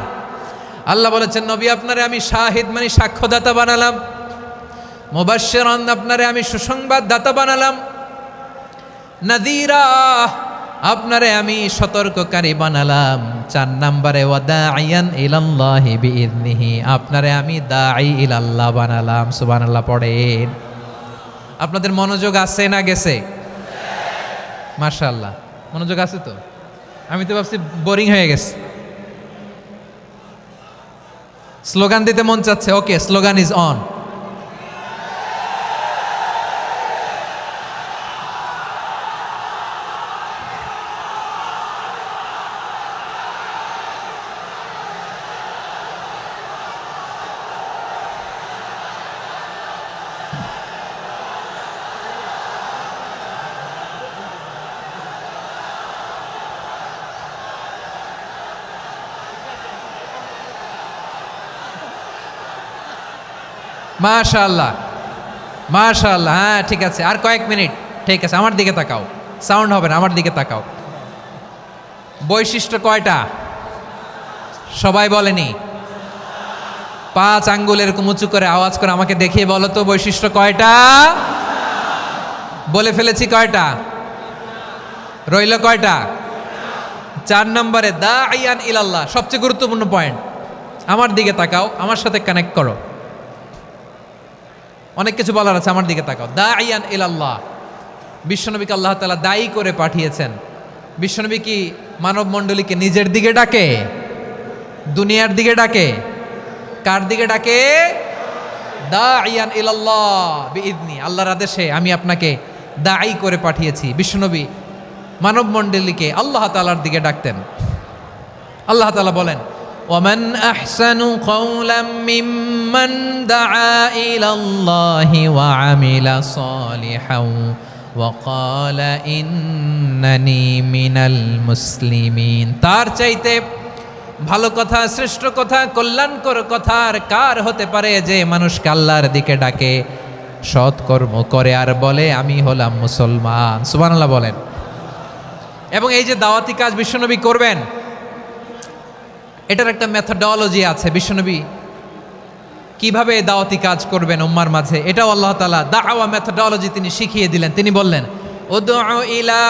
আল্লাহ বলেছেন নবী আপনারে আমি শাহিদ মানে সাক্ষ্যদাতা বানালাম, মুবাশশিরান আপনারে আমি সুসংবাদ দাতা বানালাম, নাযীরা আপনারে আমি সতর্ককারী বানালাম। 4 নম্বরে ওয়াদাইয়ান ইলাল্লাহি বিইذনিহি, আপনারে আমি দাঈ ইলাল্লাহ বানালাম। সুবহানাল্লাহ পড়েন। আপনাদের মনোযোগ আছে না গেছে? মাশাআল্লাহ মনোযোগ আছে তো। আমি তো ভাবছি বোরিং হয়ে গেছে। স্লোগান দিতে মন চাচ্ছে। ওকে, স্লোগান ইজ অন। মাশাআল্লাহ মাশাআল্লাহ। হ্যাঁ ঠিক আছে, আর কয়েক মিনিট। ঠিক আছে, আমার দিকে তাকাও, সাউন্ড হবে না, আমার দিকে তাকাও। বৈশিষ্ট্য কয়টা সবাই বলেনি? 5 আঙ্গুল এরকম উঁচু করে আওয়াজ করে আমাকে দেখিয়ে বলো তো বৈশিষ্ট্য কয়টা? বলে ফেলেছি কয়টা? রইল কয়টা? 4 নম্বরে দাঈয়ান ইলাল্লাহ, সবচেয়ে গুরুত্বপূর্ণ পয়েন্ট। আমার দিকে তাকাও, আমার সাথে কানেক্ট করো। অনেক কিছু বলার আছে, আমার দিকে তাকাও। দাঈয়ান ইলাল্লাহ, বিশ্বনবীকে আল্লাহ তাআলা দায়ী করে পাঠিয়েছেন। বিশ্বনবী কি মানব মণ্ডলীকে নিজের দিকে ডাকে, দুনিয়ার দিকে ডাকে? কার দিকে ডাকে? দাইয়ান ইলাল্লাহ বিইذনি, আল্লাহর আদেশে আমি আপনাকে দাঈ করে পাঠিয়েছি। বিশ্বনবী মানব মণ্ডলীকে আল্লাহ তাআলার দিকে ডাকতেন। আল্লাহ তাআলা বলেন, ওয়ামান আহসানু কাওলাম মিম্মান দাআ ইলাল্লাহি ওয়া আমিলা সালিহান ওয়া ক্বালা ইন্নানি মিনাল মুসলিমিন। তার চাইতে ভালো কথা, শ্রেষ্ঠ কথা, কল্যাণকর কথা আর কার হতে পারে যে মানুষকে আল্লাহর দিকে ডাকে, সৎকর্ম করে আর বলে আমি হলাম মুসলমান। সুবহানাল্লাহ বলেন। এবং এই যে দাওয়াতি কাজ বিশ্বনবী করবেন, এটার একটা মেথডোলজি আছে। বিশ্বনবী কিভাবে দাওয়াতি কাজ করবেন উম্মার মাঝে, এটাও আল্লাহ তাআলা দাওয়া মেথডোলজি তিনি শিখিয়ে দিলেন। তিনি বললেন, উদউ ইলা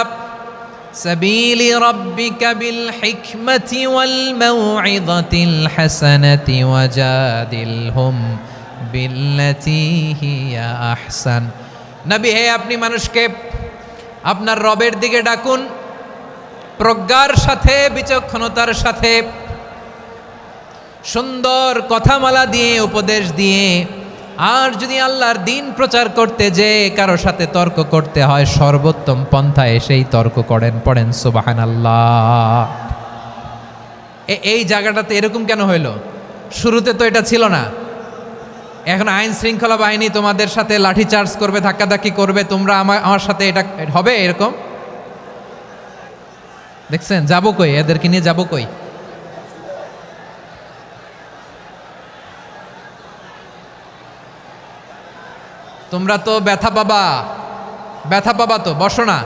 সাবিলি রাব্বিকা বিল হিকমাতি ওয়াল মাউইযাতিল হাসানাতি ওয়াজাদিলহুম বিল্লাতি হিয়া আহসান। নবী হে, আপনি মানুষকে আপনার রবের দিকে ডাকুন প্রজ্ঞার সাথে, বিচক্ষণতার সাথে, সুন্দর কথামালা দিয়ে, উপদেশ দিয়ে। আর যদি আল্লাহর দিন প্রচার করতে যে কারো সাথে তর্ক করতে হয়, সর্বোত্তম পন্থায় সেই তর্ক করেন। পড়েন সুবহানাল্লাহ। এই জায়গাটাতে এরকম কেন হইল? শুরুতে তো এটা ছিল না। এখন আইন শৃঙ্খলা বাহিনী তোমাদের সাথে লাঠি চার্জ করবে, ধাক্কাধাক্কি করবে, তোমরা আমার সাথে এটা হবে এরকম? দেখছেন যাবো কই? এদেরকে নিয়ে যাবো কই? তোমরা তো ব্যথা পাবা, ব্যথা পাবা তো। বসো না,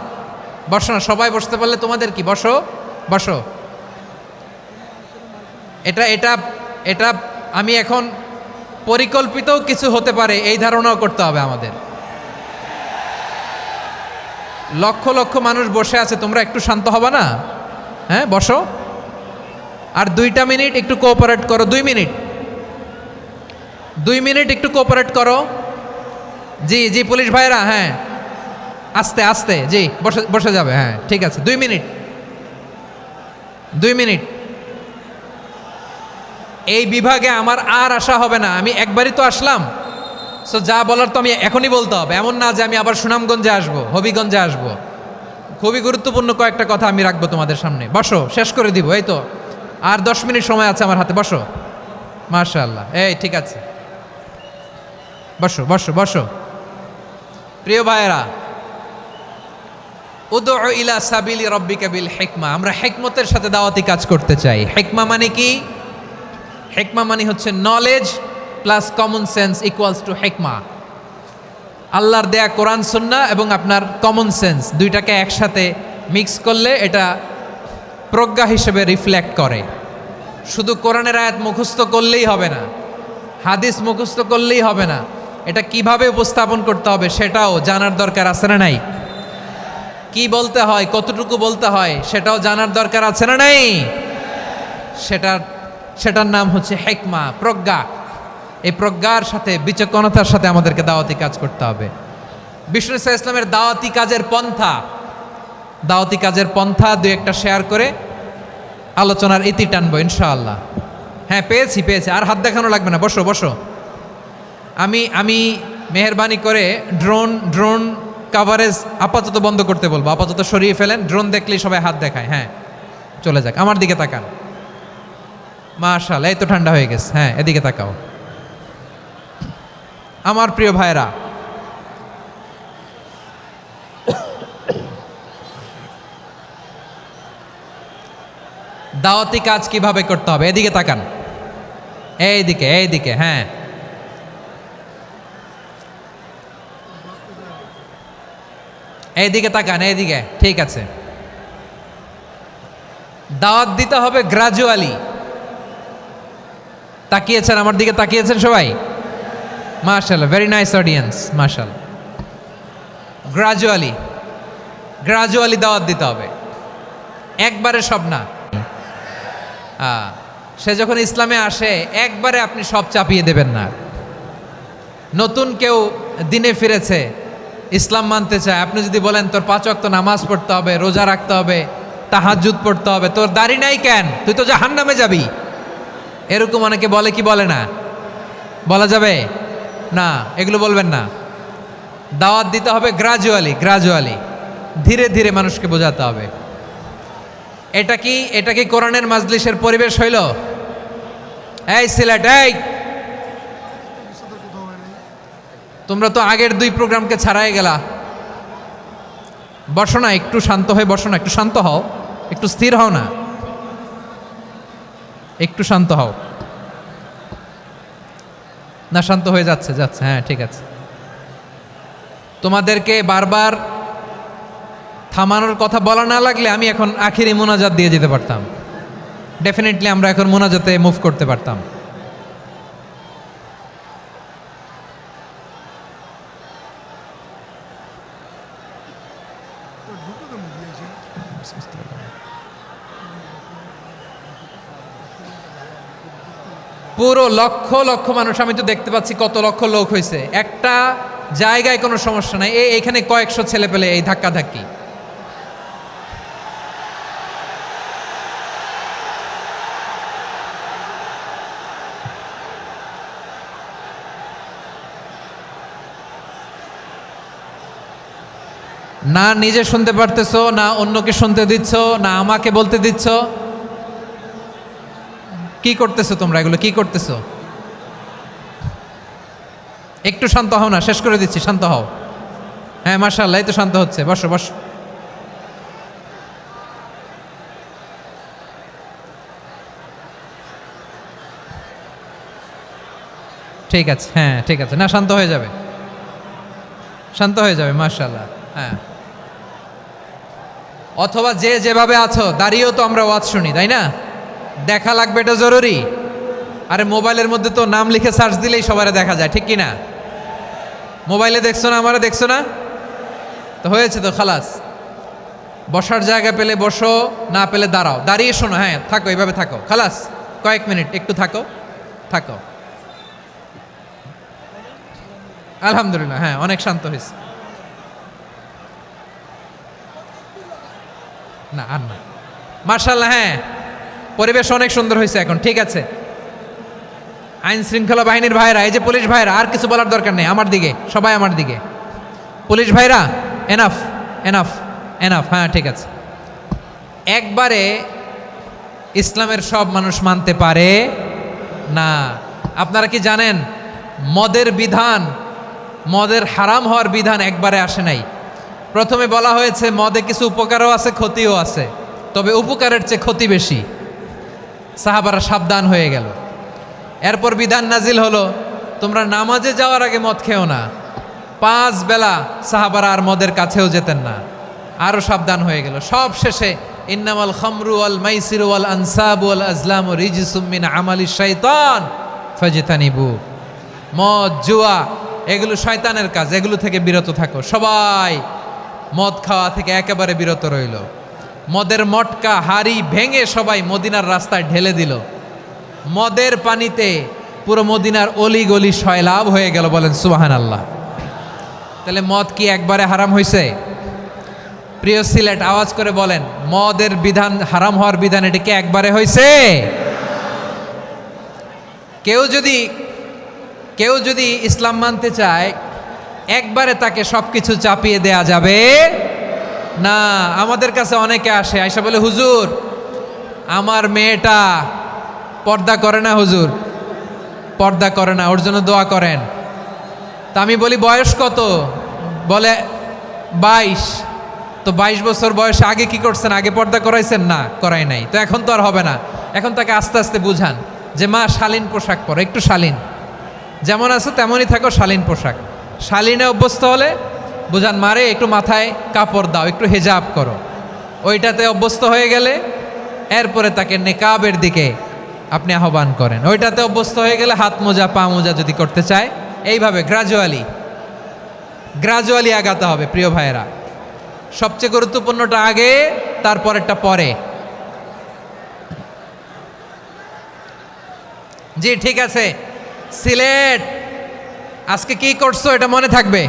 বসো না, সবাই বসতে পারলে তোমাদের কি? বসো, বসো। এটা এটা এটা আমি এখন পরিকল্পিত কিছু হতে পারে এই ধারণাও করতে হবে আমাদের। লক্ষ লক্ষ মানুষ বসে আছে, তোমরা একটু শান্ত হবা না? হ্যাঁ, বসো। আর 2টা মিনিট একটু কোঅপারেট করো। 2 মিনিট, 2 মিনিট একটু কোঅপারেট করো। জি জি পুলিশ ভাইরা, হ্যাঁ আস্তে আস্তে, জি বসে বসে যাবে। হ্যাঁ ঠিক আছে, 2 মিনিট, 2 মিনিট। এই বিভাগে আমার আর আসা হবে না, আমি একবারই তো আসলাম। সো যা বলার তো আমি এখনই বলতে হবে, এমন না যে আমি আবার সুনামগঞ্জে আসবো, হবিগঞ্জে আসবো। খুবই গুরুত্বপূর্ণ কয়েকটা কথা আমি রাখবো তোমাদের সামনে। বসো, শেষ করে দিব। এই তো আর 10 মিনিট সময় আছে আমার হাতে। বসো, মাশাআল্লাহ। এই ঠিক আছে, বসো বসো বসো। প্রিয় ভাইয়েরা, উদউ ইলা সাবিলি রাব্বিকা বিল হিকমা, আমরা হিকমতের সাথে দাওয়াতি কাজ করতে চাই। হিকমা মানে কি? হিকমা মানে হচ্ছে knowledge plus common sense equals to হিকমা। আল্লাহর দেয়া কোরআন সুন্নাহ এবং আপনার কমন সেন্স, দুইটাকে একসাথে মিক্স করলে এটা প্রজ্ঞা হিসেবে রিফ্লেক্ট করে। শুধু কোরআনের আয়াত মুখস্থ করলেই হবে না, হাদিস মুখস্থ করলেই হবে না, এটা কিভাবে উপস্থাপন করতে হবে সেটাও জানার দরকার আছে না নাই? কি বলতে হয়, কতটুকু বলতে হয় সেটাও জানার দরকার আছে না নাই? সেটার নাম হচ্ছে হিকমা, প্রজ্ঞা। এই প্রজ্ঞার সাথে, বিচক্ষণতার সাথে আমাদেরকে দাওয়াতি কাজ করতে হবে। বিষ্ণু ইসা ইসলামের দাওয়াতি কাজের পন্থা 2-1টা শেয়ার করে আলোচনার ইতি টানবো ইনশাআল্লাহ। হ্যাঁ পেয়েছি, আর হাত দেখানো লাগবে না। বসো বসো। আমি মেহেরবানি করে ড্রোন কাভারেজ আপাতত বন্ধ করতে বলবো, আপাতত সরিয়ে ফেলেন। ড্রোন দেখলেই সবাই হাত দেখায়। হ্যাঁ চলে যাক, আমার দিকে তাকান। মাশাআল্লাহ, এই তো ঠান্ডা হয়ে গেছে। হ্যাঁ এদিকে তাকাও। আমার প্রিয় ভাইরা, দাওয়াতি কাজ কিভাবে করতে হবে এদিকে তাকান। এইদিকে, হ্যাঁ এইদিকে তাকান, এইদিকে। ঠিক আছে, দাওয়াত দিতে হবে গ্রাজুয়ালি। তাকিয়েছেন আমার দিকে, তাকিয়েছেন সবাই? মাশাআল্লাহ, ভেরি নাইস অডিয়েন্স, মাশাআল্লাহ। গ্রাজুয়ালি দাওয়াত দিতে হবে, একবারে সব না। সে যখন ইসলামে আসে একবারে আপনি সব চাপিয়ে দেবেন না। নতুন কেউ দিনে ফিরেছে, ইসলাম মানতে চায়, আপনি যদি বলেন তোর 5 ওয়াক্ত নামাজ পড়তে হবে, রোজা রাখতে হবে, তাহাজ্জুদ পড়তে হবে, তোর দাড়ি নাই কেন, তুই তো জাহান্নামে যাবি। এরকম অনেকে বলে কি বলে না? বলা যাবে না, এগুলো বলবেন না। দাওয়াত দিতে হবে গ্রাজুয়ালি, ধীরে ধীরে মানুষকে বোঝাতে হবে। এটা কি কোরআনের মাজলিসের পরিবেশ হইল? এই সিলেট, এই তোমরা তো আগের 2 প্রোগ্রামকে ছাড়াই গেলা। বসো না, একটু শান্ত হয়ে বসো না, একটু শান্ত হও, একটু স্থির হও না, একটু শান্ত হও না। শান্ত হয়ে যাচ্ছে, হ্যাঁ ঠিক আছে। তোমাদেরকে বারবার থামানোর কথা বলা না লাগলে আমি এখন আখিরি মোনাজাত দিয়ে যেতে পারতাম। ডেফিনেটলি আমরা এখন মোনাজাতে মুভ করতে পারতাম। পুরো লক্ষ লক্ষ মানুষ, আমি তো দেখতে পাচ্ছি কত লক্ষ লোক হয়েছে। একটা জায়গায় কোনো সমস্যা নাই, এইখানে কয়েকশো ছেলে পেলে এই ধাক্কা ধাক্কি। না নিজে শুনতে পারতেছো, না অন্যকে শুনতে দিচ্ছ, না আমাকে বলতে দিচ্ছ। কি করতেছো তোমরা? এগুলো কি করতেছো? একটু শান্ত হও না, শেষ করে দিচ্ছি, শান্ত হও। হ্যাঁ মাশাআল্লাহ, এই তো শান্ত হচ্ছে। বসো বসো। ঠিক আছে, হ্যাঁ ঠিক আছে, না শান্ত হয়ে যাবে, শান্ত হয়ে যাবে, মাশাআল্লাহ। হ্যাঁ, অথবা যে যেভাবে আছো দাঁড়িয়েও তো আমরা ওয়াজ শুনি, তাই না? দেখা লাগবে, এটা জরুরি। আরে মোবাইলের মধ্যে তো নাম লিখে সার্চ দিলেই সবারে দেখা যায়, ঠিক কি না? মোবাইলে দেখছো না, আমারে দেখছো না, তো হয়েছে তো, খালাস। বসার জায়গা পেলে বসো, না পেলে দাঁড়াও, দাঁড়িয়ে শোনো। হ্যাঁ থাকো, এইভাবে থাকো, খালাস। কয়েক মিনিট একটু থাকো। আলহামদুলিল্লাহ, হ্যাঁ অনেক শান্ত হয়েছে। না আর না, মাশাআল্লাহ, হ্যাঁ পরিবেশ অনেক সুন্দর হয়েছে এখন, ঠিক আছে। আইন শৃঙ্খলা বাহিনীর ভাইরা, এই যে পুলিশ ভাইরা, আর কিছু বলার দরকার নেই, আমার দিকে সবাই, আমার দিকে। পুলিশ ভাইরা, এনাফ এনাফ এনাফ, হ্যাঁ ঠিক আছে। একবারে ইসলামের সব মানুষ মানতে পারে না। আপনারা কি জানেন মদের বিধান, মদের হারাম হওয়ার বিধান একবারে আসে নাই। প্রথমে বলা হয়েছে মদে কিছু উপকারও আছে, ক্ষতিও আছে, তবে উপকারের চেয়ে ক্ষতি বেশি। সাহাবারা সাবধান হয়ে গেল। এরপর বিধান নাজিল হলো, তোমরা নামাজে যাওয়ার আগে মদ খেও না। 5 বেলা সাহাবারা আর মদের কাছেও যেতেন না, আরও সাবধান হয়ে গেল। সব শেষে ইন্নামাল খামরু ওয়াল মাইসিরু ওয়াল আনসাবু ওয়াল আজলামু রিজসুম মিন আমালিশ শাইতান ফাজতানিবু। মদ, জুয়া এগুলো শয়তানের কাজ, এগুলো থেকে বিরত থাকো। সবাই মদ খাওয়া থেকে একেবারে বিরত রইল। মদের মটকা হাড়ি ভেঙে সবাই মদিনার রাস্তায় ঢেলে দিল। মদের পানিতে পুরো মদিনার অলি গলি সয়লাভ হয়ে গেল। বলেন সুবহানাল্লাহ। তাহলে মদ কি একবারে হারাম হয়েছে? প্রিয় সিলেট, আওয়াজ করে বলেন, মদের বিধান, হারাম হওয়ার বিধান, এটা কি একবারে হয়েছে? কেউ যদি ইসলাম মানতে চায়, একবারে তাকে সবকিছু চাপিয়ে দেয়া যাবে না। আমাদের কাছে অনেকে আসে, আয়সা বলে, হুজুর আমার মেয়েটা পর্দা করে না, হুজুর পর্দা করে না, ওর জন্য দোয়া করেন। তা আমি বলি বয়স কত? বলে 22। তো 22 বছর বয়সে আগে কি করছেন? আগে পর্দা করাইছেন? না, করাই নাই। তো এখন তো আর হবে না। এখন তাকে আস্তে আস্তে বুঝান যে মা শালীন পোশাক পরো, একটু শালীন, যেমন আছে তেমনই থাকো, শালীন পোশাক। শালীনে অভ্যস্ত হলে বুঝান, মারে একটু মাথায় কাপড় দাও, একটু হেজাব করো। ওইটাতে অভ্যস্ত হয়ে গেলে এরপরে তাকে নেকাবের দিকে আপনি আহ্বান করেন। ওইটাতে অভ্যস্ত হয়ে গেলে হাত মোজা, পা মোজা যদি করতে চায়, এইভাবে গ্রাজুয়ালি আগাতে হবে। প্রিয় ভাইয়েরা, সবচেয়ে গুরুত্বপূর্ণটা আগে, তারপরেরটা পরে। জি ঠিক আছে। সিলেট আজকে কি করছো এটা মনে থাকবে।